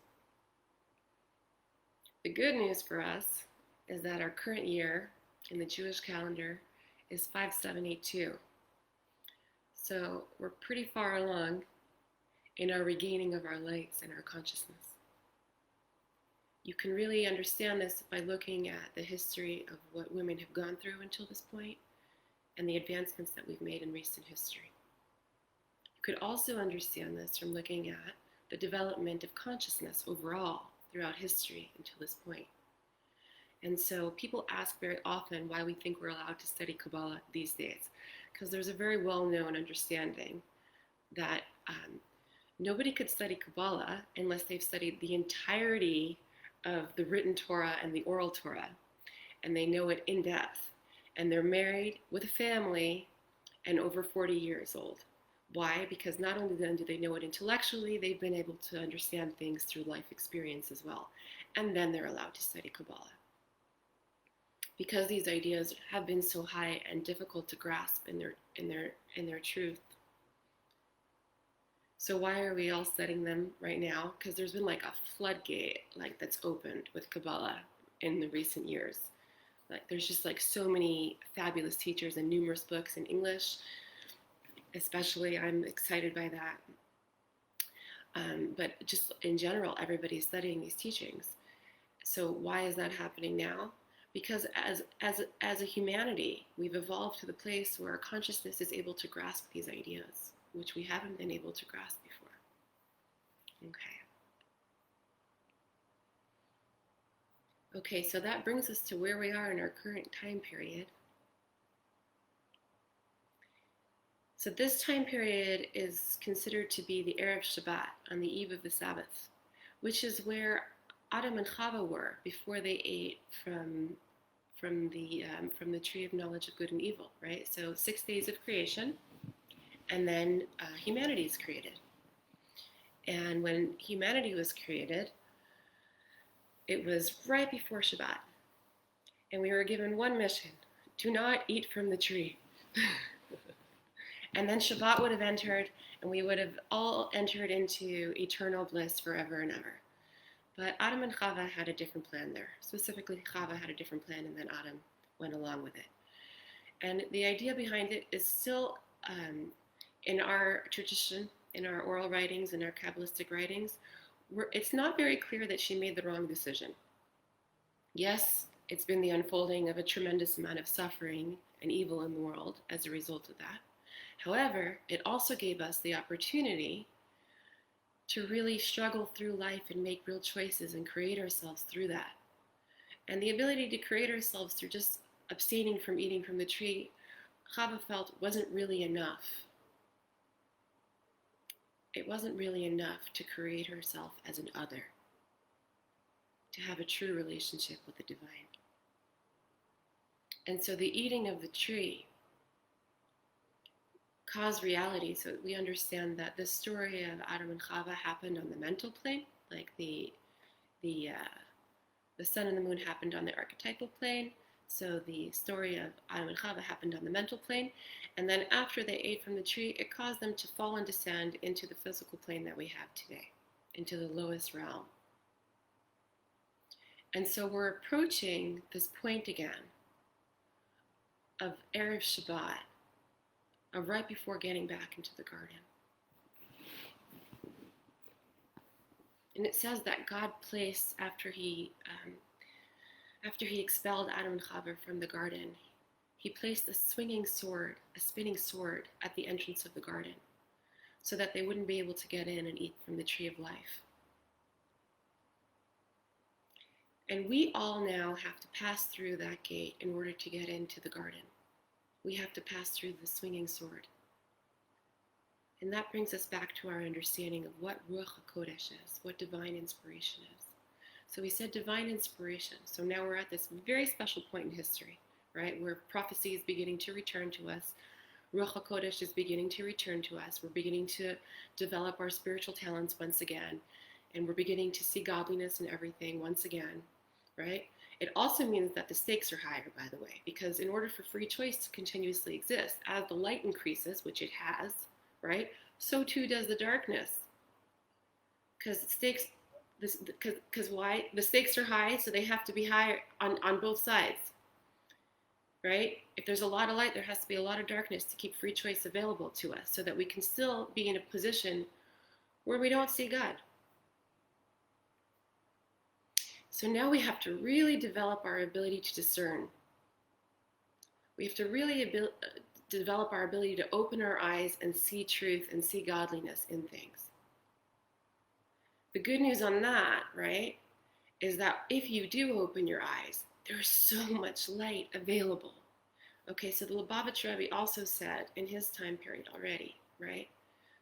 The good news for us is that our current year in the Jewish calendar is 5782. So we're pretty far along in our regaining of our lights and our consciousness. You can really understand this by looking at the history of what women have gone through until this point and the advancements that we've made in recent history. You could also understand this from looking at the development of consciousness overall throughout history until this point. And so people ask very often why we think we're allowed to study Kabbalah these days, because there's a very well-known understanding that nobody could study Kabbalah unless they've studied the entirety of the written Torah and the oral Torah, and they know it in depth, and they're married with a family and over 40 years old. Why? Because not only then do they know it intellectually, they've been able to understand things through life experience as well. And then they're allowed to study Kabbalah. Because these ideas have been so high and difficult to grasp in their truth. So why are we all studying them right now? Because there's been like a floodgate that's opened with Kabbalah in the recent years. There's just so many fabulous teachers and numerous books in English. Especially, I'm excited by that. But just in general, everybody's studying these teachings. So why is that happening now? Because as a humanity, we've evolved to the place where our consciousness is able to grasp these ideas, which we haven't been able to grasp before. Okay, so that brings us to where we are in our current time period. So this time period is considered to be the Erev Shabbat, on the eve of the Sabbath, which is where Adam and Chava were before they ate from the tree of knowledge of good and evil, right? So 6 days of creation, and then humanity is created. And when humanity was created, it was right before Shabbat. And we were given one mission: do not eat from the tree. And then Shabbat would have entered, and we would have all entered into eternal bliss forever and ever. But Adam and Chava had a different plan there. Specifically, Chava had a different plan, and then Adam went along with it. And the idea behind it is still in our tradition, in our oral writings, in our Kabbalistic writings, it's not very clear that she made the wrong decision. Yes, it's been the unfolding of a tremendous amount of suffering and evil in the world as a result of that. However, it also gave us the opportunity to really struggle through life and make real choices and create ourselves through that. And the ability to create ourselves through just abstaining from eating from the tree, Chava felt wasn't really enough. It wasn't really enough to create herself as an other, to have a true relationship with the divine. And so the eating of the tree caused reality, so we understand that the story of Adam and Chava happened on the mental plane, like the The sun and the moon happened on the archetypal plane. So the story of Adam and Chava happened on the mental plane. And then after they ate from the tree, it caused them to fall and descend into the physical plane that we have today, into the lowest realm. And so we're approaching this point again of Erev Shabbat, of right before getting back into the garden. And it says that God placed, after he expelled Adam and Chava from the garden, he placed a spinning sword at the entrance of the garden, so that they wouldn't be able to get in and eat from the tree of life. And we all now have to pass through that gate in order to get into the garden. We have to pass through the swinging sword. And that brings us back to our understanding of what Ruach HaKodesh is, what divine inspiration is. So we said divine inspiration. So now we're at this very special point in history, right, where prophecy is beginning to return to us. Ruach HaKodesh is beginning to return to us. We're beginning to develop our spiritual talents once again. And we're beginning to see godliness in everything once again, right? It also means that the stakes are higher, by the way, because in order for free choice to continuously exist, as the light increases, which it has, right, so too does the darkness. Because why? The stakes are high, so they have to be higher on both sides, right? If there's a lot of light, there has to be a lot of darkness to keep free choice available to us, so that we can still be in a position where we don't see God. So now we have to really develop our ability to discern. We have to really develop our ability to open our eyes and see truth and see godliness in things. The good news on that, right, is that if you do open your eyes, there's so much light available. Okay, so the Lubavitch Rebbe also said in his time period already, right?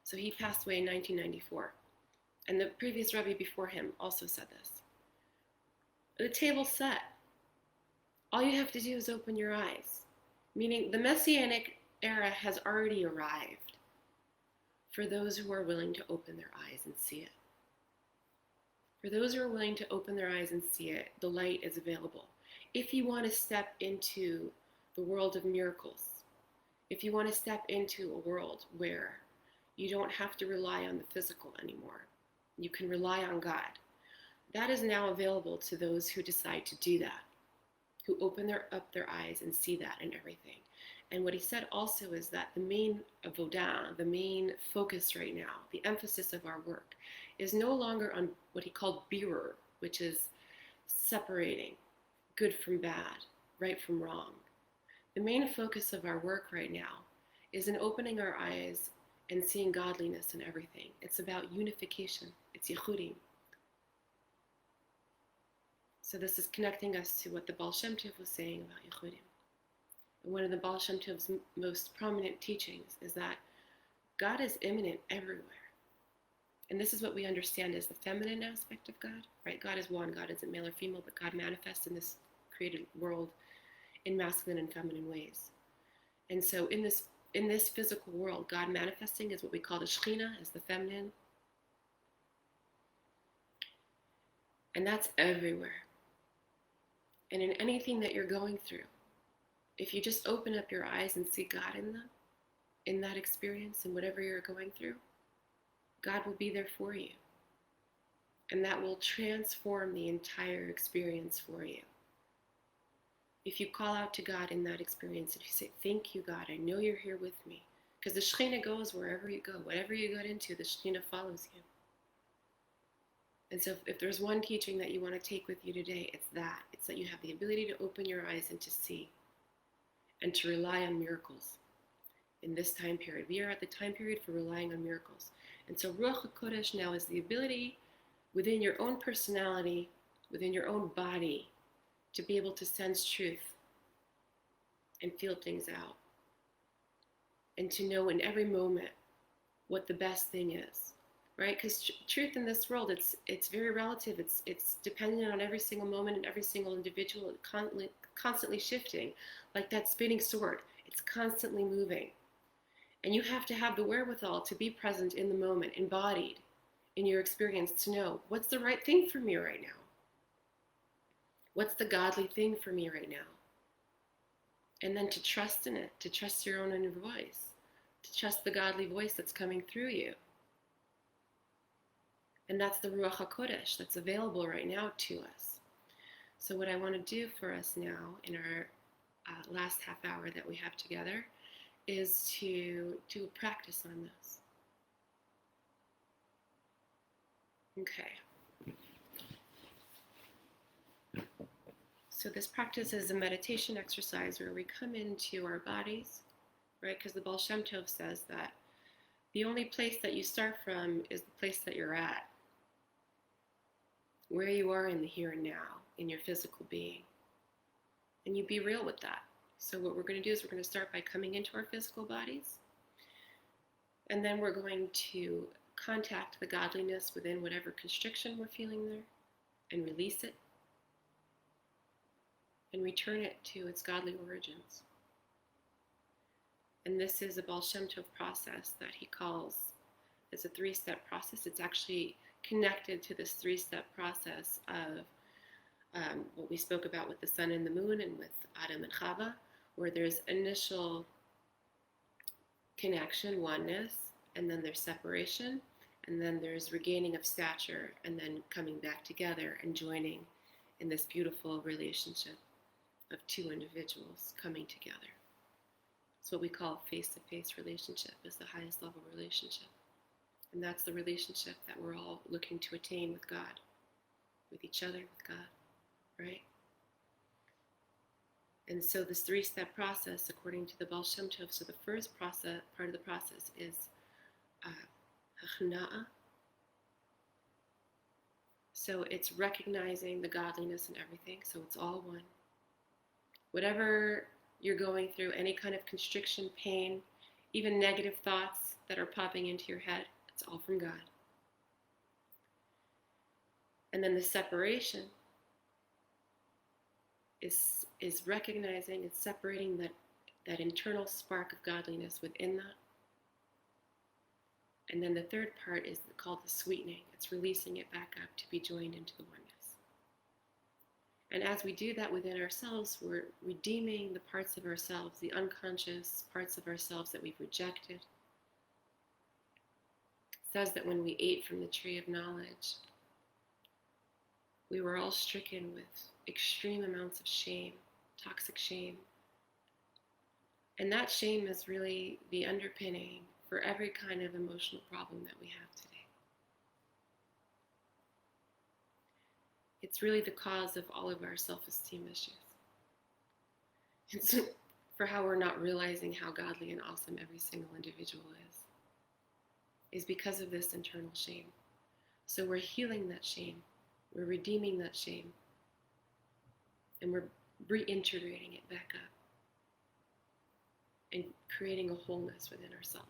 So he passed away in 1994. And the previous Rebbe before him also said this. The table's set. All you have to do is open your eyes. Meaning the Messianic era has already arrived for those who are willing to open their eyes and see it. For those who are willing to open their eyes and see it, the light is available. If you want to step into the world of miracles, if you want to step into a world where you don't have to rely on the physical anymore, you can rely on God. That is now available to those who decide to do that, who open up their eyes and see that in everything. And what he said also is that the main avodah, the main focus right now, the emphasis of our work, is no longer on what he called birur, which is separating good from bad, right from wrong. The main focus of our work right now is in opening our eyes and seeing godliness in everything. It's about unification. It's Yehudim. So this is connecting us to what the Baal Shem Tov was saying about Yehudim. And one of the Baal Shem Tov's most prominent teachings is that God is immanent everywhere. And this is what we understand as the feminine aspect of God, right? God is one, God isn't male or female, but God manifests in this created world in masculine and feminine ways. And so in this physical world, God manifesting is what we call the Shekhinah, as the feminine. And that's everywhere. And in anything that you're going through, if you just open up your eyes and see God in them, in that experience and whatever you're going through, God will be there for you. And that will transform the entire experience for you. If you call out to God in that experience and you say, thank you, God, I know you're here with me. Because the Shekhinah goes wherever you go. Whatever you get into, the Shekhinah follows you. And so if there's one teaching that you want to take with you today, it's that. It's that you have the ability to open your eyes and to see and to rely on miracles in this time period. We are at the time period for relying on miracles. And so Ruach HaKodesh now is the ability within your own personality, within your own body, to be able to sense truth and feel things out. And to know in every moment what the best thing is. Right? Because truth in this world, it's very relative. It's dependent on every single moment and every single individual, constantly shifting, like that spinning sword. It's constantly moving. And you have to have the wherewithal to be present in the moment, embodied in your experience, to know what's the right thing for me right now. What's the godly thing for me right now? And then to trust in it, to trust your own inner voice, to trust the godly voice that's coming through you. And that's the Ruach HaKodesh that's available right now to us. So what I want to do for us now in our last half hour that we have together is to do a practice on this. Okay. So this practice is a meditation exercise where we come into our bodies, right? Because the Baal Shem Tov says that the only place that you start from is the place that you're at, where you are in the here and now, in your physical being. And you be real with that. So what we're going to do is we're going to start by coming into our physical bodies. And then we're going to contact the godliness within whatever constriction we're feeling there and release it and return it to its godly origins. And this is a Baal Shem Tov process that he calls as a 3-step process. It's actually connected to this 3-step process of what we spoke about with the sun and the moon and with Adam and Chava, where there's initial connection, oneness, and then there's separation, and then there's regaining of stature, and then coming back together and joining in this beautiful relationship of two individuals coming together. It's what we call face-to-face relationship, is the highest level relationship. And that's the relationship that we're all looking to attain with God, with each other, with God, right? And so this 3-step process, according to the Baal Shem Tov, so the first process, part of the process is hachna'a. So it's recognizing the godliness in everything, so it's all one. Whatever you're going through, any kind of constriction, pain, even negative thoughts that are popping into your head, it's all from God. And then the separation is recognizing and separating that internal spark of godliness within that. And then the third part is called the sweetening. It's releasing it back up to be joined into the oneness. And as we do that within ourselves, we're redeeming the parts of ourselves, the unconscious parts of ourselves that we've rejected. It says that when we ate from the tree of knowledge, we were all stricken with extreme amounts of shame, toxic shame. And that shame is really the underpinning for every kind of emotional problem that we have today. It's really the cause of all of our self-esteem issues. And so for how we're not realizing how godly and awesome every single individual is because of this internal shame. So we're healing that shame. We're redeeming that shame. And we're reintegrating it back up and creating a wholeness within ourselves.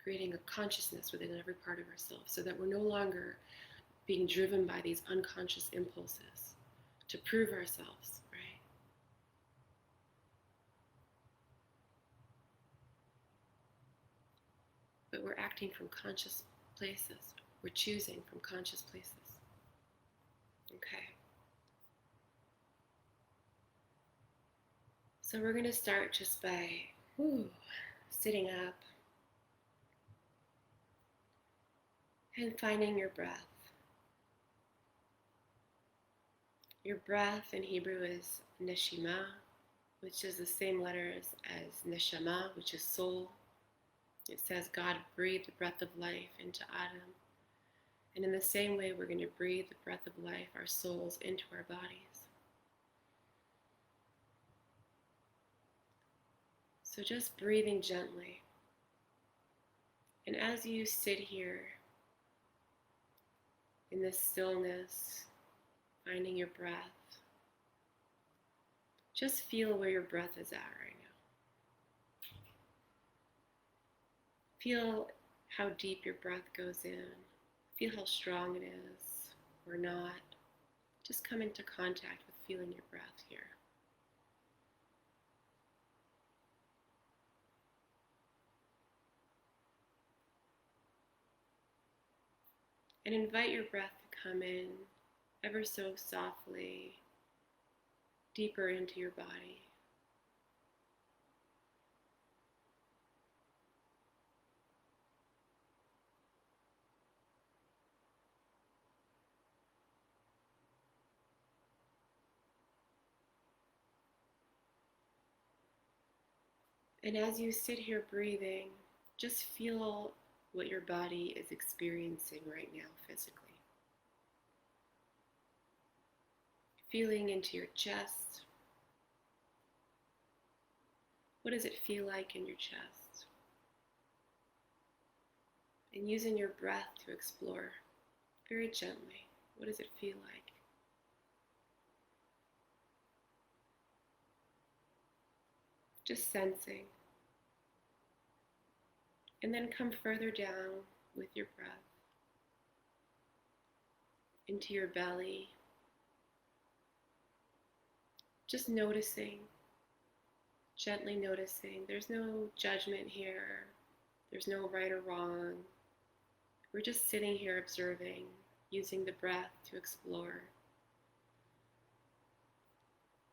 Creating a consciousness within every part of ourselves so that we're no longer being driven by these unconscious impulses to prove ourselves, right? But we're acting from conscious places. We're choosing from conscious places. Okay. So we're going to start just by sitting up and finding your breath. Your breath in Hebrew is neshima, which is the same letters as neshama, which is soul. It says God breathed the breath of life into Adam. And in the same way, we're going to breathe the breath of life, our souls, into our bodies. So just breathing gently. And as you sit here in this stillness, finding your breath, just feel where your breath is at right now. Feel how deep your breath goes in. Feel how strong it is or not. Just come into contact with feeling your breath here. And invite your breath to come in ever so softly, deeper into your body. And as you sit here breathing, just feel what your body is experiencing right now physically. Feeling into your chest. What does it feel like in your chest? And using your breath to explore very gently, what does it feel like? Just sensing. And then come further down with your breath into your belly. Just noticing, gently noticing. There's no judgment here. There's no right or wrong. We're just sitting here observing, using the breath to explore.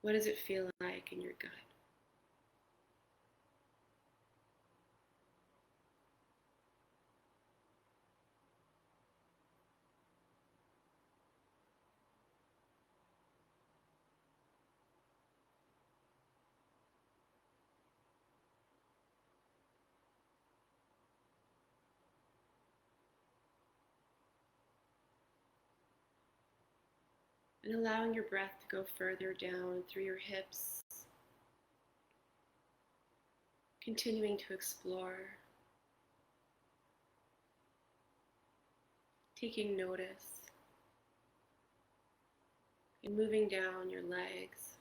What does it feel like in your gut? And allowing your breath to go further down through your hips, continuing to explore, taking notice, and moving down your legs.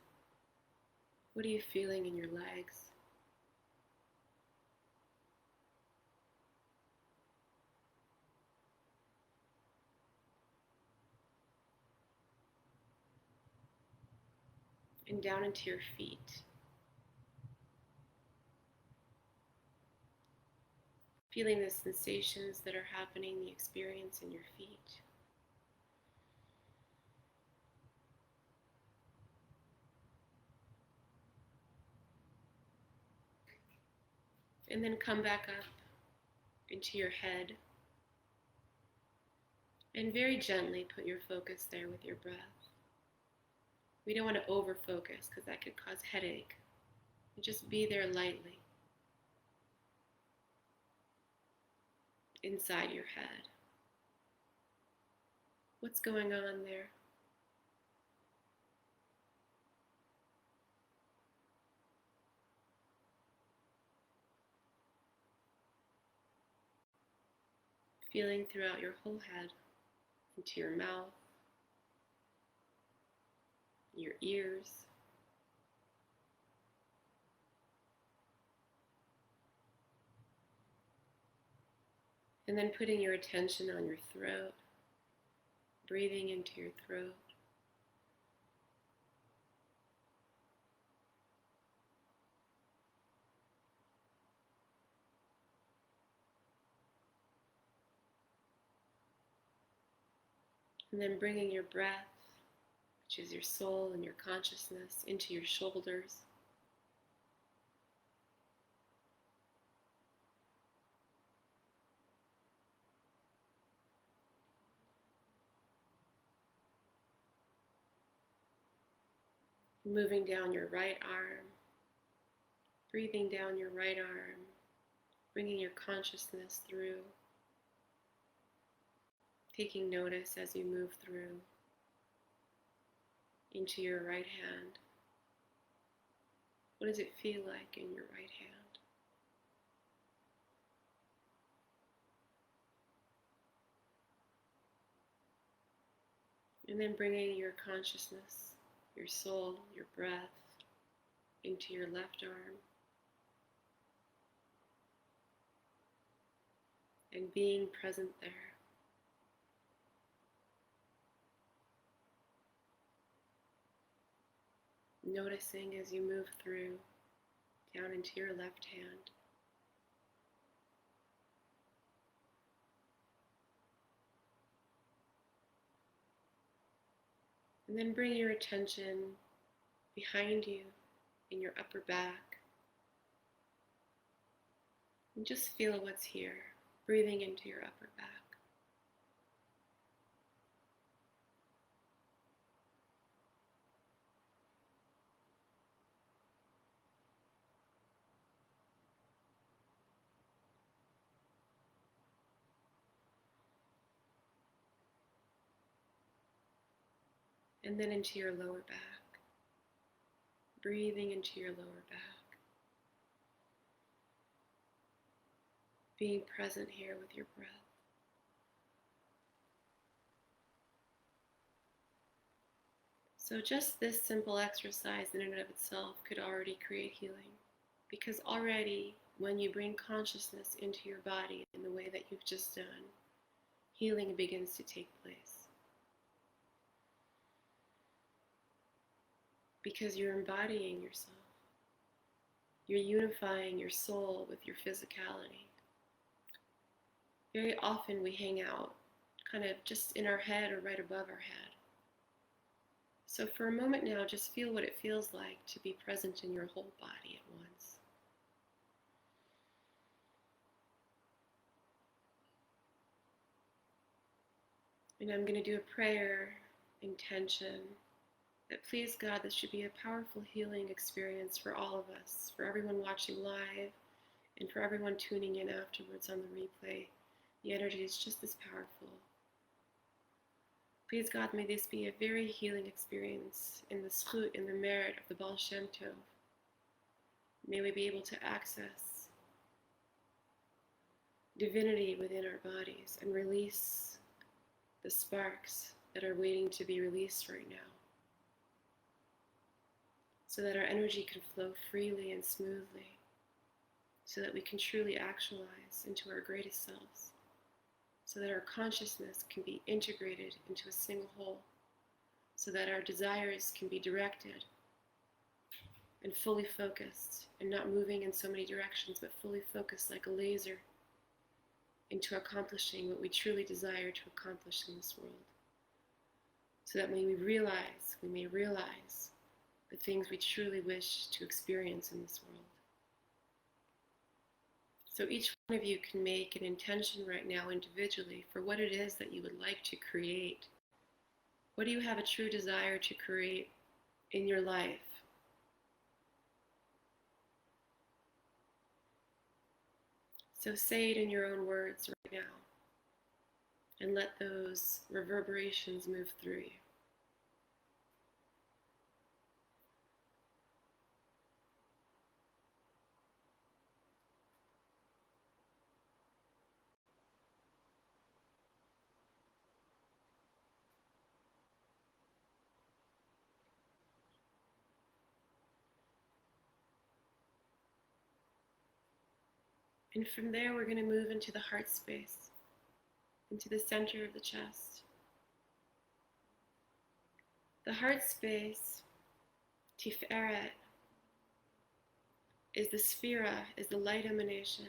What are you feeling in your legs? And down into your feet. Feeling the sensations that are happening, the experience in your feet. And then come back up into your head. And very gently put your focus there with your breath. We don't want to over-focus because that could cause headache. Just be there lightly. Inside your head. What's going on there? Feeling throughout your whole head, into your mouth, your ears, and then putting your attention on your throat, breathing into your throat. And then bringing your breath, which is your soul and your consciousness, into your shoulders. Moving down your right arm, breathing down your right arm, bringing your consciousness through, taking notice as you move through into your right hand. What does it feel like in your right hand? And then bringing your consciousness, your soul, your breath into your left arm. And being present there. Noticing as you move through, down into your left hand. And then bring your attention behind you in your upper back. And just feel what's here, breathing into your upper back. And then into your lower back, breathing into your lower back, being present here with your breath. So just this simple exercise in and of itself could already create healing, because already when you bring consciousness into your body in the way that you've just done, healing begins to take place. Because you're embodying yourself. You're unifying your soul with your physicality. Very often we hang out kind of just in our head or right above our head. So for a moment now, just feel what it feels like to be present in your whole body at once. And I'm going to do a prayer intention that, please God, this should be a powerful healing experience for all of us, for everyone watching live, and for everyone tuning in afterwards on the replay. The energy is just as powerful. Please God, may this be a very healing experience in the zchut, in the merit of the Baal Shem Tov. May we be able to access divinity within our bodies and release the sparks that are waiting to be released right now, so that our energy can flow freely and smoothly, so that we can truly actualize into our greatest selves, so that our consciousness can be integrated into a single whole, so that our desires can be directed and fully focused, and not moving in so many directions, but fully focused like a laser into accomplishing what we truly desire to accomplish in this world. So that when we may realize the things we truly wish to experience in this world. So each one of you can make an intention right now individually for what it is that you would like to create. What do you have a true desire to create in your life? So say it in your own words right now, and let those reverberations move through you. And from there, we're going to move into the heart space, into the center of the chest. The heart space, Tiferet, is the sphera, is the light emanation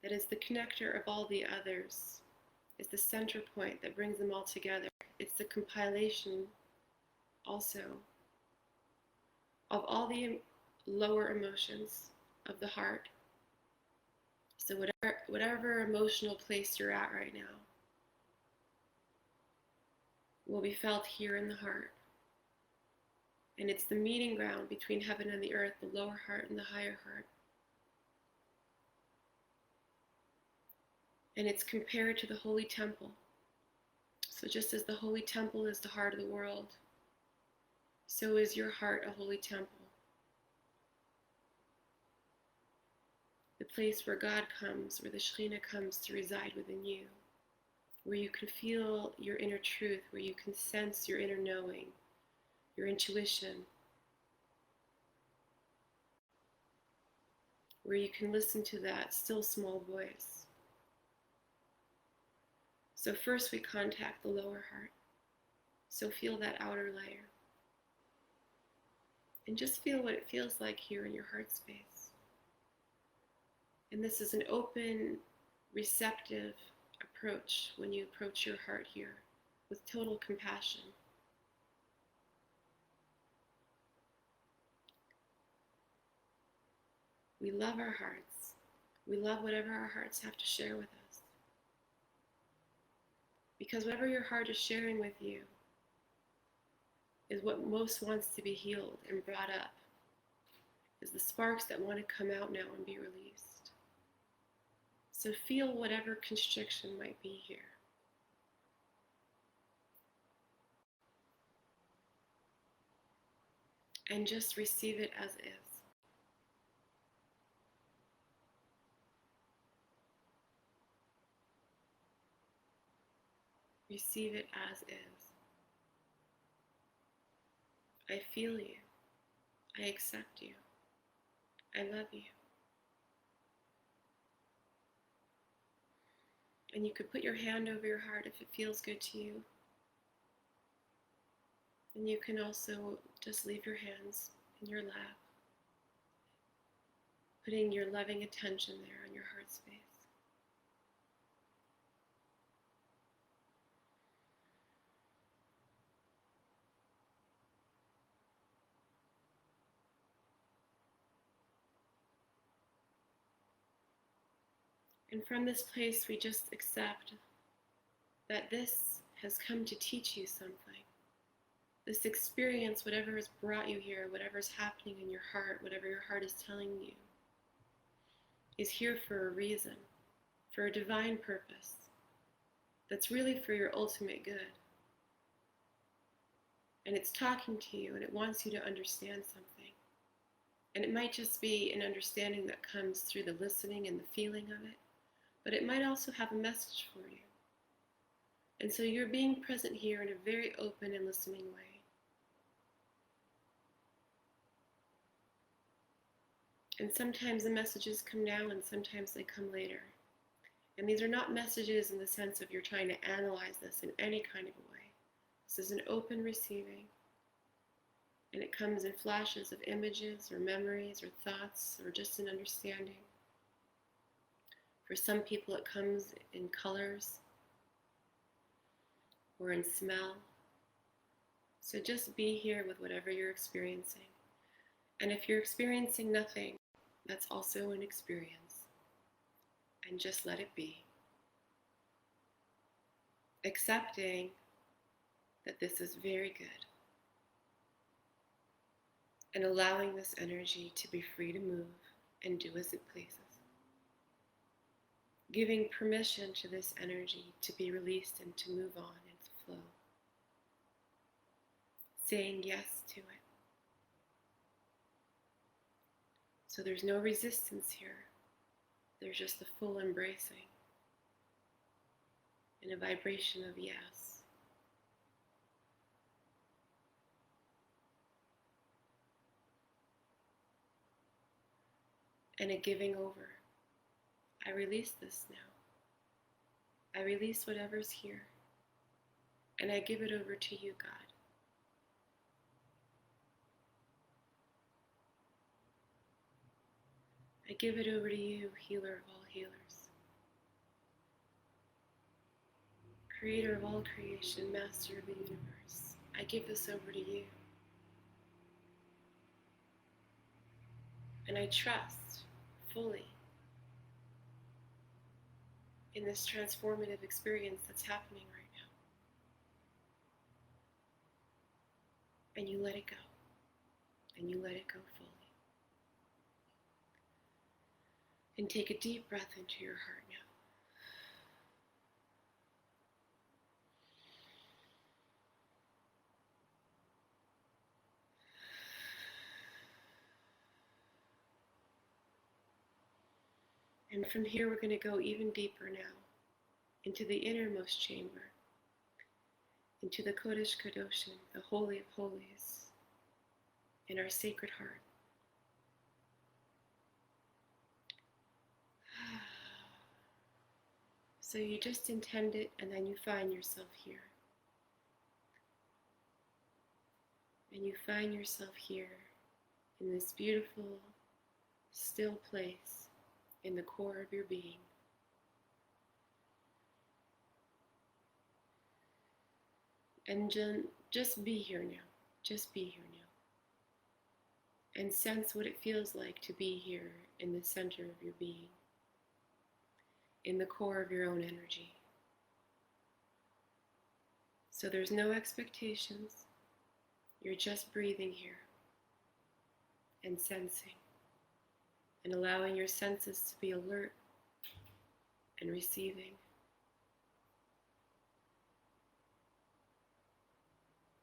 that is the connector of all the others. It's the center point that brings them all together. It's the compilation also of all the lower emotions of the heart. So whatever emotional place you're at right now will be felt here in the heart. And it's the meeting ground between heaven and the earth, the lower heart and the higher heart. And it's compared to the holy temple. So just as the holy temple is the heart of the world, so is your heart a holy temple. The place where God comes, where the Shekhinah comes to reside within you, where you can feel your inner truth, where you can sense your inner knowing, your intuition, where you can listen to that still small voice. So first we contact the lower heart. So feel that outer layer. And just feel what it feels like here in your heart space. And this is an open, receptive approach when you approach your heart here with total compassion. We love our hearts. We love whatever our hearts have to share with us. Because whatever your heart is sharing with you is what most wants to be healed and brought up, is the sparks that want to come out now and be released. So feel whatever constriction might be here. And just receive it as is. Receive it as is. I feel you. I accept you. I love you. And you could put your hand over your heart if it feels good to you. And you can also just leave your hands in your lap, putting your loving attention there on your heart space. And from this place, we just accept that this has come to teach you something. This experience, whatever has brought you here, whatever is happening in your heart, whatever your heart is telling you, is here for a reason, for a divine purpose, that's really for your ultimate good. And it's talking to you, and it wants you to understand something. And it might just be an understanding that comes through the listening and the feeling of it, but it might also have a message for you. And so you're being present here in a very open and listening way. And sometimes the messages come now and sometimes they come later. And these are not messages in the sense of you're trying to analyze this in any kind of a way. This is an open receiving. And it comes in flashes of images or memories or thoughts or just an understanding. For some people it comes in colors or in smell. So just be here with whatever you're experiencing. And if you're experiencing nothing, that's also an experience. And just let it be. Accepting that this is very good. And allowing this energy to be free to move and do as it pleases. Giving permission to this energy to be released and to move on and to flow. Saying yes to it. So there's no resistance here. There's just the full embracing and a vibration of yes. And a giving over. I release this now. I release whatever's here. And I give it over to you, God. I give it over to you, healer of all healers. Creator of all creation, master of the universe. I give this over to you. And I trust fully in this transformative experience that's happening right now. And you let it go. And you let it go fully. And take a deep breath into your heart now. And from here we're going to go even deeper now into the innermost chamber, into the Kodesh Kadoshim, the Holy of Holies, in our sacred heart. So you just intend it and then you find yourself here. And you find yourself here in this beautiful, still place in the core of your being. And just be here now. Just be here now. and sense what it feels like to be here in the center of your being, in the core of your own energy. So there's no expectations. You're just breathing here and sensing and allowing your senses to be alert and receiving.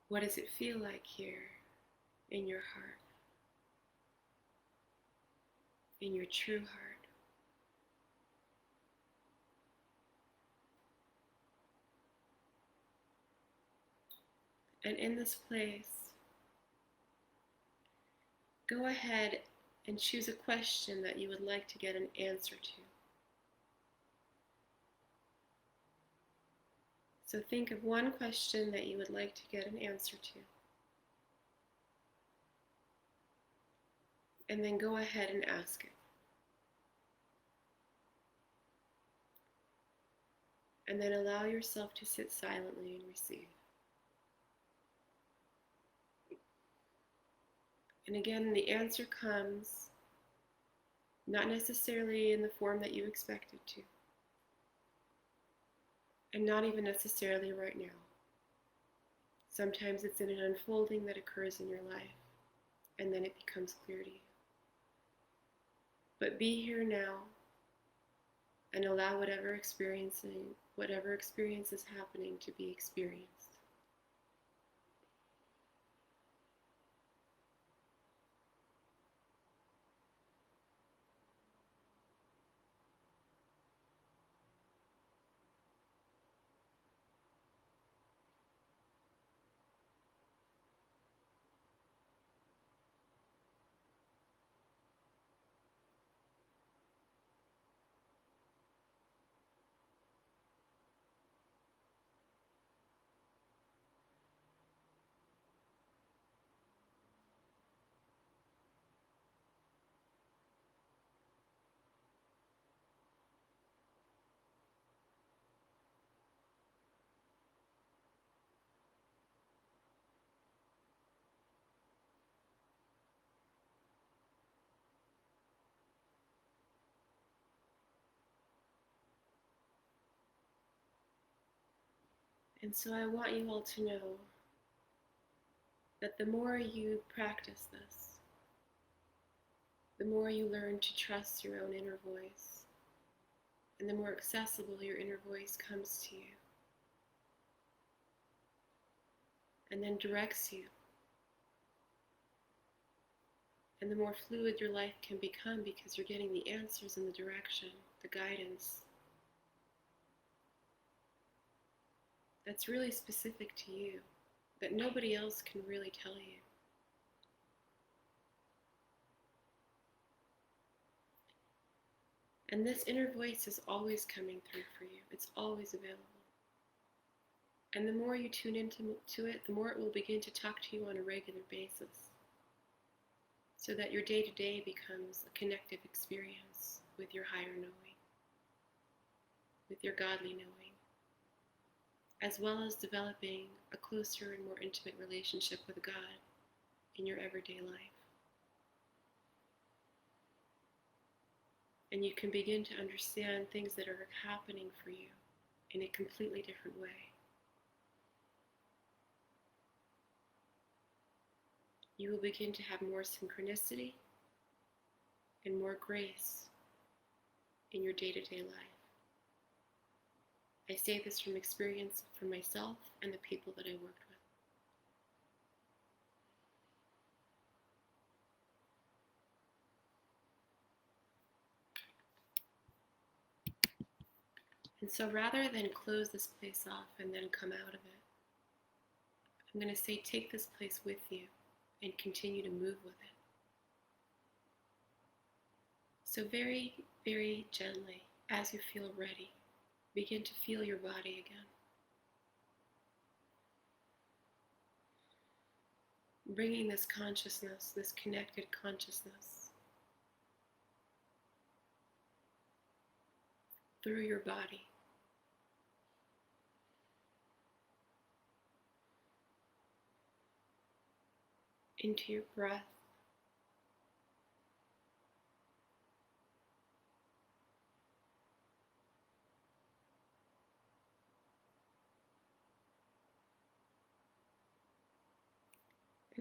What does it feel like here in your heart, in your true heart? And in this place, go ahead and choose a question that you would like to get an answer to. So think of one question that you would like to get an answer to. And then go ahead and ask it. And then allow yourself to sit silently and receive. And again, the answer comes not necessarily in the form that you expect it to. And not even necessarily right now. Sometimes it's in an unfolding that occurs in your life, and then it becomes clear to you. But be here now, and allow whatever experience is happening to be experienced. And so I want you all to know that the more you practice this, the more you learn to trust your own inner voice, and the more accessible your inner voice comes to you, and then directs you, and the more fluid your life can become because you're getting the answers and the direction, the guidance that's really specific to you, that nobody else can really tell you. And this inner voice is always coming through for you. It's always available. And the more you tune into it, the more it will begin to talk to you on a regular basis, so that your day-to-day becomes a connective experience with your higher knowing, with your godly knowing, as well as developing a closer and more intimate relationship with God in your everyday life. And you can begin to understand things that are happening for you in a completely different way. You will begin to have more synchronicity and more grace in your day-to-day life. I say this from experience for myself and the people that I worked with. And so rather than close this place off and then come out of it, I'm going to say take this place with you and continue to move with it. So very, very gently, as you feel ready, begin to feel your body again. Bringing this consciousness, this connected consciousness, through your body, into your breath,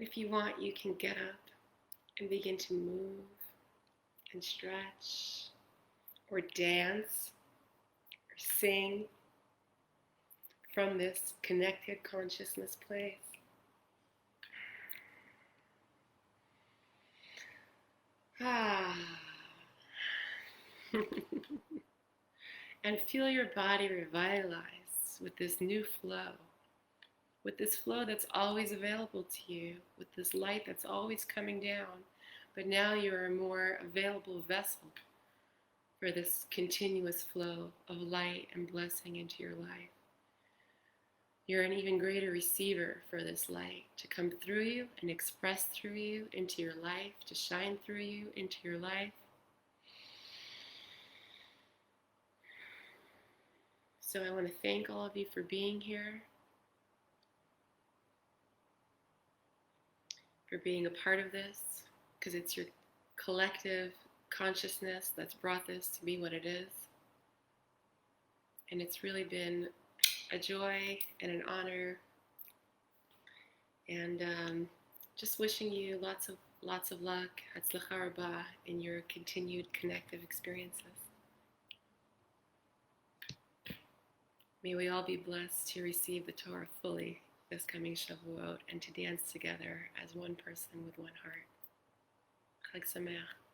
And if you want, you can get up and begin to move and stretch or dance or sing from this connected consciousness place. And feel your body revitalize with this new flow, with this flow that's always available to you, with this light that's always coming down, but now you're a more available vessel for this continuous flow of light and blessing into your life. You're an even greater receiver for this light to come through you and express through you into your life, to shine through you into your life. So I want to thank all of you for being here, for being a part of this, because it's your collective consciousness that's brought this to be what it is. And it's really been a joy and an honor, and just wishing you lots of luck, hatzlacha rabah, in your continued connective experiences. May we all be blessed to receive the Torah fully this coming Shavuot and to dance together as one person with one heart. Chag Sameach.